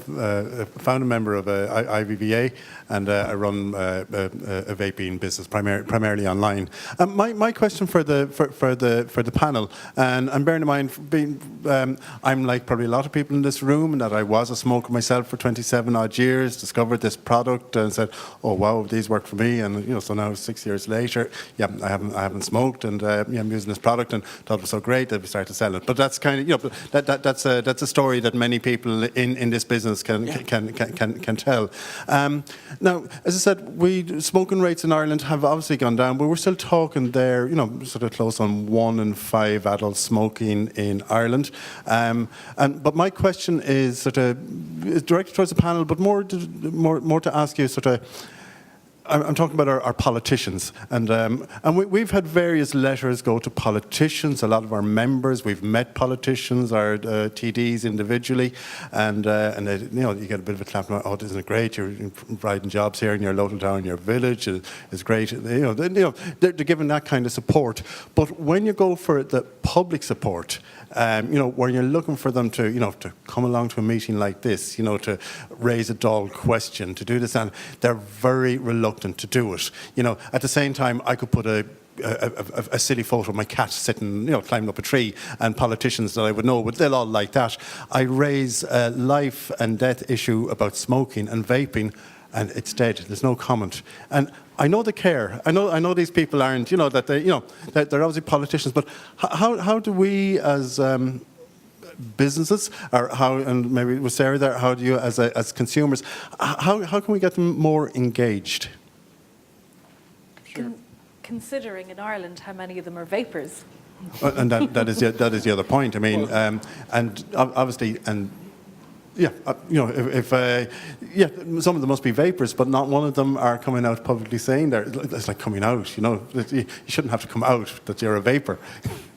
founder member of IVVA, and I run a vaping business primarily online. My question for the panel, and bearing in mind, I'm like probably a lot of people in this room, that I was a smoker myself for 27 odd years, discovered this product and said, oh wow, these work for me, and so now 6 years later, yeah, I haven't smoked, and I'm using this product and thought it was so great that we started to sell it. But that's kind of that's a story that many people in this business can tell. Now, as I said, smoking rates in Ireland have obviously gone down, but we're still talking there, sort of close on 1 in 5 adults smoking in Ireland. But my question is is directed towards the panel, but more to ask you I'm talking about our politicians, and we've had various letters go to politicians. A lot of our members, we've met politicians, our TDs individually, and they, you get a bit of a clap. Oh, isn't it great? You're providing jobs here in your local town, your village. It's great. They're giving that kind of support. But when you go for the public support, where you're looking for them to come along to a meeting like this, to raise a dull question, to do this, and they're very reluctant to do it. At the same time, I could put a silly photo of my cat sitting, climbing up a tree, and politicians that I would know, but they'll all like that. I raise a life and death issue about smoking and vaping, and it's dead. There's no comment. And I know they care. I know these people aren't, that they're obviously politicians. But how do we as businesses, or how, and maybe with Sarah there, how do you as consumers, how can we get them more engaged? Sure. Considering in Ireland how many of them are vapors. And that is the other point. I mean, and obviously, and yeah, if some of them must be vapors, but not one of them are coming out publicly saying it's like coming out. You shouldn't have to come out that you're a vapor.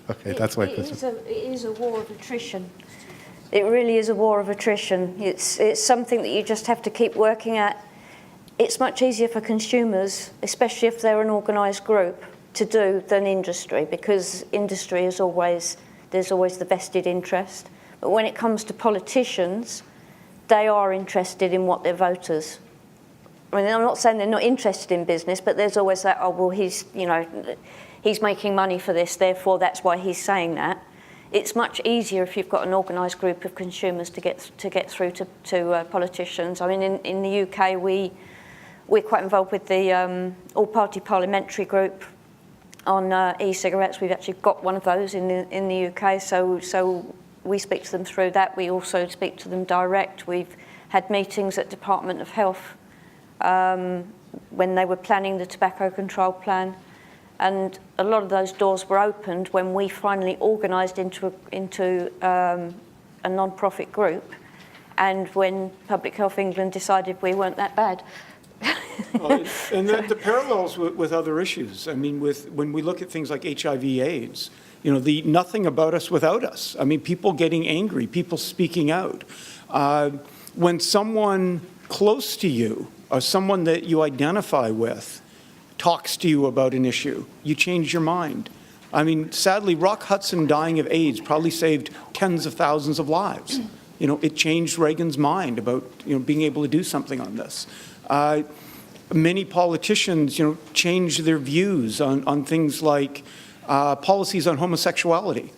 Okay, that's why. It is a war of attrition. It really is a war of attrition. It's something that you just have to keep working at. It's much easier for consumers, especially if they're an organised group, to do than industry, because industry is there's always the vested interest. But when it comes to politicians, they are interested in what their voters. I mean, I'm not saying they're not interested in business, but there's always that, oh well, he's making money for this, therefore that's why he's saying that. It's much easier if you've got an organised group of consumers to get through to politicians. I mean, in the UK, we're quite involved with the all-party parliamentary group on e-cigarettes. We've actually got one of those in the UK, so we speak to them through that. We also speak to them direct. We've had meetings at Department of Health when they were planning the tobacco control plan, and a lot of those doors were opened when we finally organised into a non-profit group, and when Public Health England decided we weren't that bad. And the parallels with other issues. I mean, when we look at things like HIV/AIDS, the nothing about us without us. I mean, people getting angry, people speaking out. When someone close to you, or someone that you identify with, talks to you about an issue, you change your mind. I mean, sadly, Rock Hudson dying of AIDS probably saved tens of thousands of lives. It changed Reagan's mind about being able to do something on this. Many politicians, change their views on things like policies on homosexuality.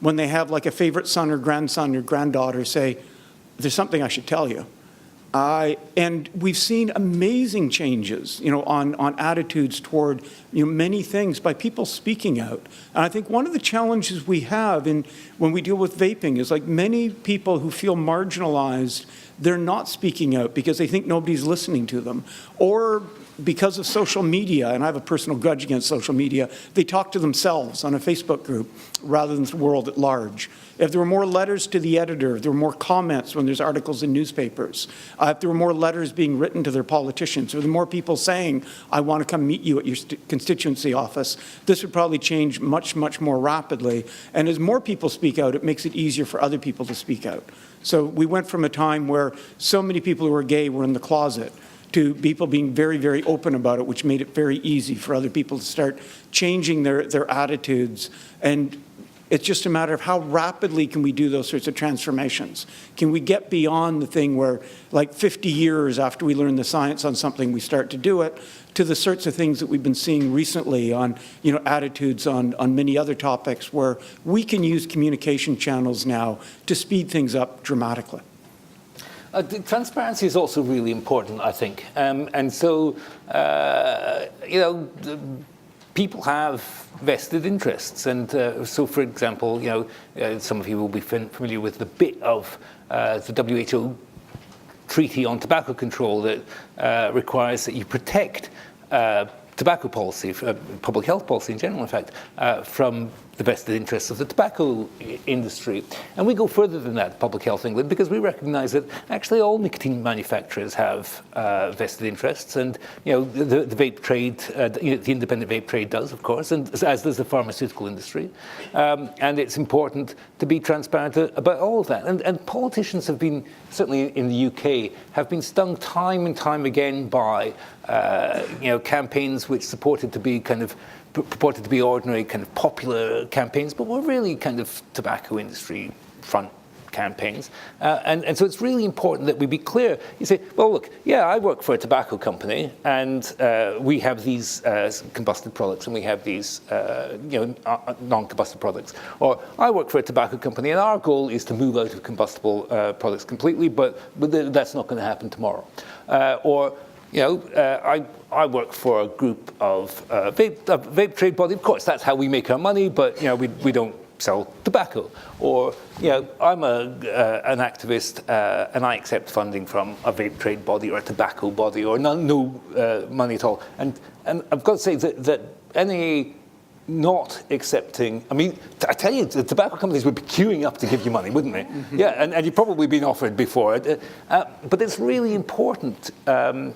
When they have like a favorite son or grandson or granddaughter say, there's something I should tell you. And we've seen amazing changes, on attitudes toward, many things by people speaking out. And I think one of the challenges we have when we deal with vaping is, like, many people who feel marginalized, they're not speaking out because they think nobody's listening to them, or because of social media, and I have a personal grudge against social media, they talk to themselves on a Facebook group rather than the world at large. If there were more letters to the editor, if there were more comments when there's articles in newspapers, if there were more letters being written to their politicians, or there were more people saying, I want to come meet you at your constituency office, this would probably change much, much more rapidly. And as more people speak out, it makes it easier for other people to speak out. So we went from a time where so many people who were gay were in the closet to people being very, very open about it, which made it very easy for other people to start changing their attitudes. And it's just a matter of how rapidly can we do those sorts of transformations? Can we get beyond the thing where, like, 50 years after we learn the science on something, we start to do it, to the sorts of things that we've been seeing recently on, attitudes on many other topics, where we can use communication channels now to speed things up dramatically. Transparency is also really important, I think. And so, people have vested interests. And so, for example, some of you will be familiar with the bit of the WHO Treaty on Tobacco Control that requires that you protect tobacco policy, public health policy in general, in fact, from the vested interests of the tobacco industry. And we go further than that, Public Health England, because we recognise that actually all nicotine manufacturers have vested interests, and the vape trade, the independent vape trade does, of course, and as does the pharmaceutical industry. And it's important to be transparent about all of that. And politicians have been, certainly in the UK, have been stung time and time again by campaigns which purported to be ordinary, kind of popular campaigns, but were really kind of tobacco industry front campaigns. And so it's really important that we be clear. You say, well, look, yeah, I work for a tobacco company, and we have these combusted products, and we have these non-combusted products. Or I work for a tobacco company, and our goal is to move out of combustible products completely, but that's not going to happen tomorrow. I work for a group of vape trade body. Of course, that's how we make our money, but we don't sell tobacco. Or I'm an activist and I accept funding from a vape trade body or a tobacco body, or no money at all. And I've got to say that any not accepting, I mean, I tell you, the tobacco companies would be queuing up to give you money, wouldn't they? Mm-hmm. Yeah, and you've probably been offered before. But it's really important to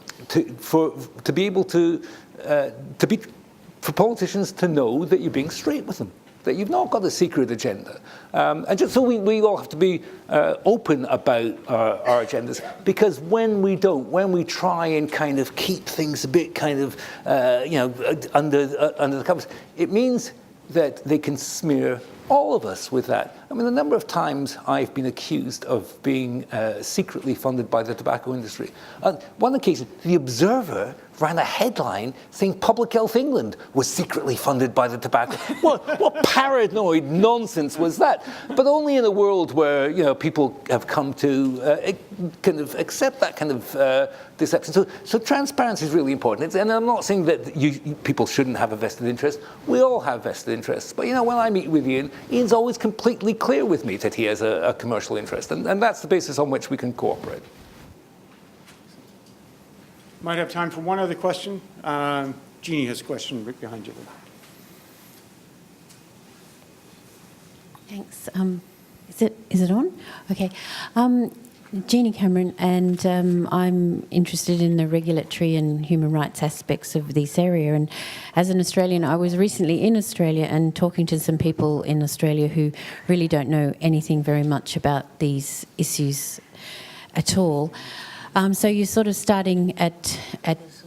be able to for politicians to know that you're being straight with them, that you've not got a secret agenda. And just so we all have to be open about our agendas, because when we try and kind of keep things a bit kind of, under the covers, it means that they can smear all of us with that. I mean, the number of times I've been accused of being secretly funded by the tobacco industry. On one occasion, The Observer ran a headline saying Public Health England was secretly funded by the tobacco. What paranoid nonsense was that? But only in a world where people have come to kind of accept that kind of deception. So transparency is really important. And I'm not saying that people shouldn't have a vested interest. We all have vested interests. But when I meet with Ian's always completely clear with me that he has a commercial interest, and that's the basis on which we can cooperate. Might have time for one other question. Jeannie has a question right behind you. Thanks. Is it on? Okay. Jeannie Cameron, and I'm interested in the regulatory and human rights aspects of this area. And as an Australian, I was recently in Australia and talking to some people in Australia who really don't know anything very much about these issues at all. So you're sort of starting at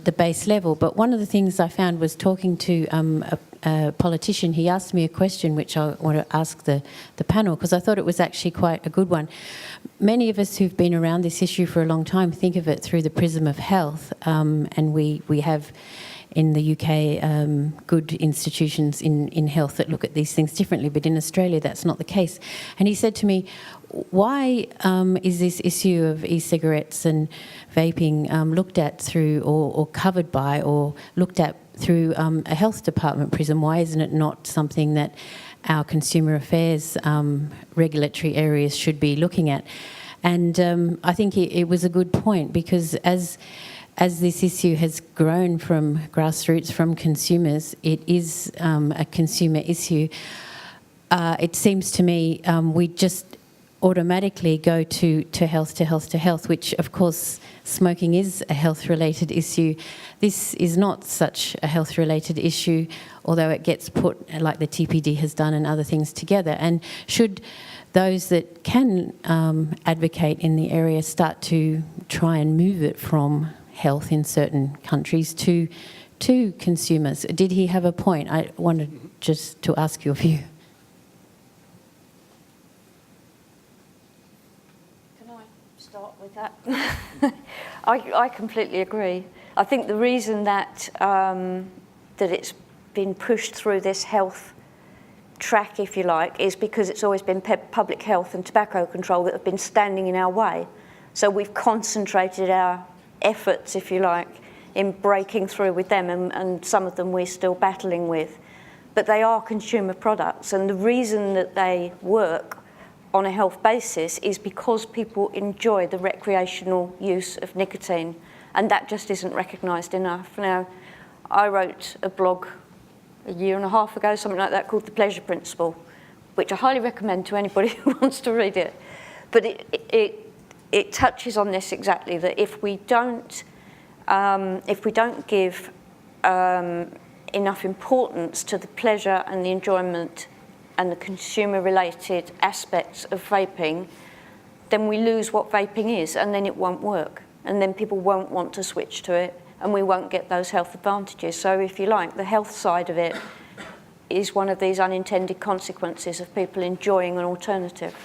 the base level. But one of the things I found was talking to a politician. He asked me a question which I want to ask the panel, because I thought it was actually quite a good one. Many of us who've been around this issue for a long time think of it through the prism of health, and we have in the UK good institutions in health that look at these things differently, but in Australia that's not the case. And he said to me, why is this issue of e-cigarettes and vaping looked at through or covered by or looked at through a health department prism? Why isn't it not something that our consumer affairs regulatory areas should be looking at? And I think it was a good point, because as this issue has grown from grassroots, from consumers, it is a consumer issue. It seems to me we just automatically go to health, which of course smoking is a health-related issue. This is not such a health-related issue, although it gets put, like the TPD has done, and other things together. And should those that can advocate in the area start to try and move it from health in certain countries to consumers? Did he have a point? I wanted just to ask your view. Can I start with that? I completely agree. I think the reason that that it's been pushed through this health track, if you like, is because it's always been public health and tobacco control that have been standing in our way. So we've concentrated our efforts, if you like, in breaking through with them, and some of them we're still battling with. But they are consumer products, and the reason that they work on a health basis is because people enjoy the recreational use of nicotine, and that just isn't recognised enough. Now, I wrote a blog a year and a half ago, something like that, called The Pleasure Principle, which I highly recommend to anybody who wants to read it. But it touches on this exactly, that if we don't give enough importance to the pleasure and the enjoyment and the consumer-related aspects of vaping, then we lose what vaping is, and then it won't work. And then people won't want to switch to it, and we won't get those health advantages. So if you like, the health side of it is one of these unintended consequences of people enjoying an alternative.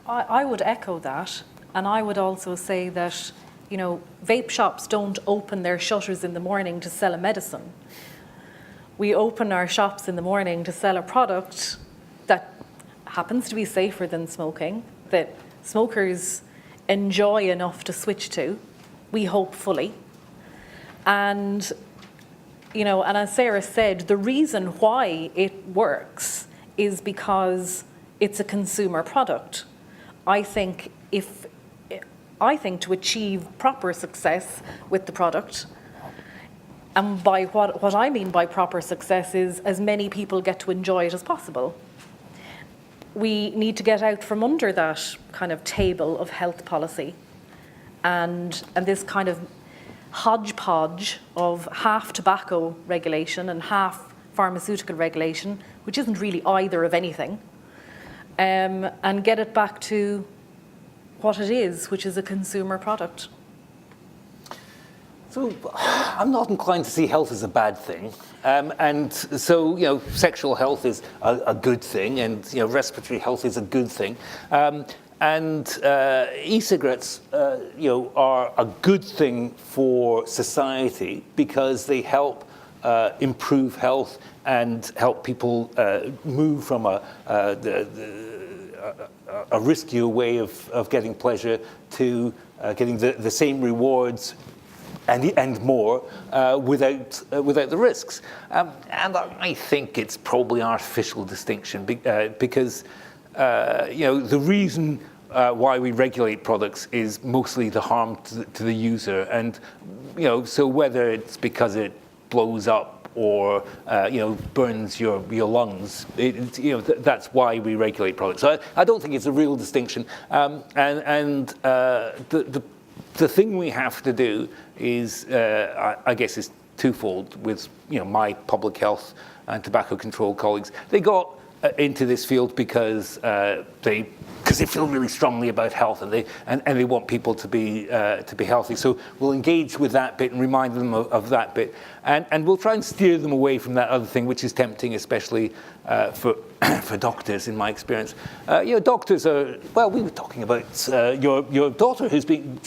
I would echo that, and I would also say that, you know, vape shops don't open their shutters in the morning to sell a medicine. We open our shops in the morning to sell a product that happens to be safer than smoking, that smokers enjoy enough to switch to, we hope fully. And, you know, and as Sarah said, the reason why it works is because it's a consumer product. I think to achieve proper success with the product, and by what I mean by proper success is as many people get to enjoy it as possible. We need to get out from under that kind of table of health policy and this kind of hodgepodge of half tobacco regulation and half pharmaceutical regulation, which isn't really either of anything, and get it back to what it is, which is a consumer product. So I'm not inclined to see health as a bad thing. And so, you know, sexual health is a good thing, and, you know, respiratory health is a good thing. And e-cigarettes, you know, are a good thing for society because they help improve health and help people move from a riskier way of getting pleasure to getting the same rewards and more without the risks. And I think it's probably an artificial distinction because you know, the reason why we regulate products is mostly the harm to the user, and, you know, so whether it's because it blows up or you know, burns your lungs, you know, that's why we regulate products. So I don't think it's a real distinction, the thing we have to do is, I guess, is twofold. With, you know, my public health and tobacco control colleagues, they got into this field because they feel really strongly about health, and they want people to be healthy. So we'll engage with that bit and remind them of that bit, and we'll try and steer them away from that other thing, which is tempting, especially for doctors, in my experience. You know, doctors are, well, we were talking about your daughter who's been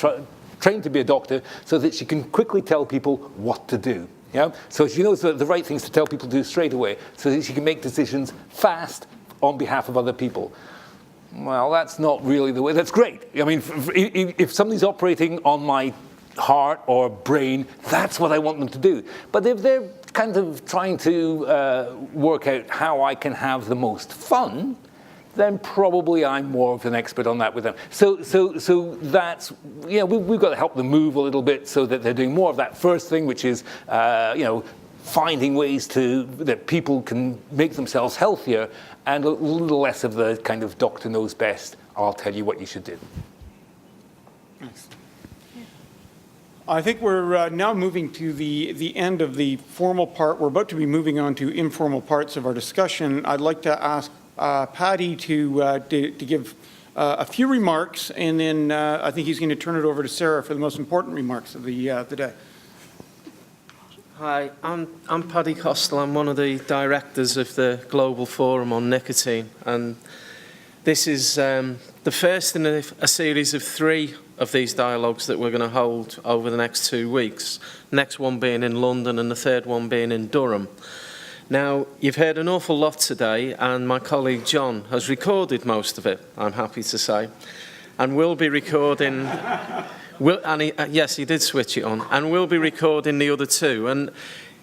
trained to be a doctor so that she can quickly tell people what to do. Yeah? So she knows the right things to tell people to do straight away so that she can make decisions fast on behalf of other people. Well, that's not really the way. That's great. I mean, if somebody's operating on my heart or brain, that's what I want them to do. But if they're kind of trying to work out how I can have the most fun, then probably I'm more of an expert on that with them. So that's, you know, we've got to help them move a little bit so that they're doing more of that first thing, which is, you know, finding ways that people can make themselves healthier, and a little less of the kind of doctor knows best, I'll tell you what you should do. Thanks. I think we're now moving to the end of the formal part. We're about to be moving on to informal parts of our discussion. I'd like to ask Paddy to give a few remarks, and then I think he's going to turn it over to Sarah for the most important remarks of the day. Hi, I'm Paddy Costello. I'm one of the directors of the Global Forum on Nicotine, and this is the first in a series of 3 of these dialogues that we're going to hold over the next 2 weeks. Next one being in London and the third one being in Durham. Now, you've heard an awful lot today, and my colleague John has recorded most of it, I'm happy to say, and we'll be recording. Yes, he did switch it on, and we'll be recording the other 2. And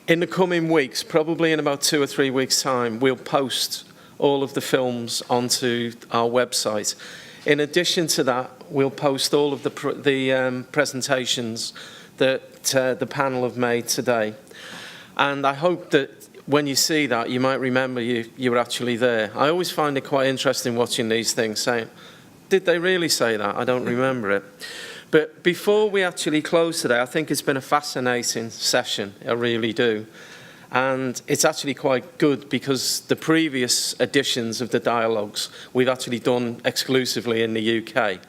in the coming weeks, probably in about 2 or 3 weeks' time, we'll post all of the films onto our website. In addition to that, we'll post all of the presentations that the panel have made today. And I hope that when you see that, you might remember you were actually there. I always find it quite interesting watching these things, saying, did they really say that? I don't remember it. But before we actually close today, I think it's been a fascinating session, I really do. And it's actually quite good because the previous editions of the dialogues we've actually done exclusively in the UK.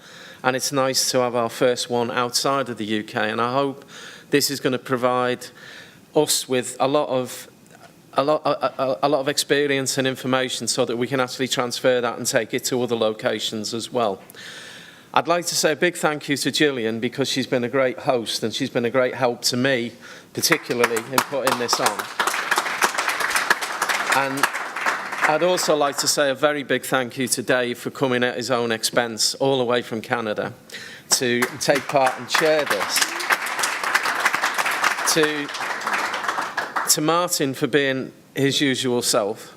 And it's nice to have our first one outside of the UK. And I hope this is going to provide us with a lot of experience and information so that we can actually transfer that and take it to other locations as well. I'd like to say a big thank you to Gillian because she's been a great host and she's been a great help to me, particularly in putting this on. And I'd also like to say a very big thank you to Dave for coming at his own expense all the way from Canada to take part and chair this. To Martin for being his usual self.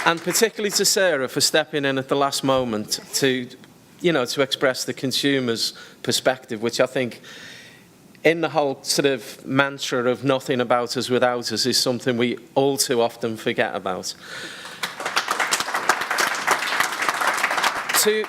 And particularly to Sarah for stepping in at the last moment to express the consumer's perspective, which I think in the whole sort of mantra of nothing about us without us is something we all too often forget about. To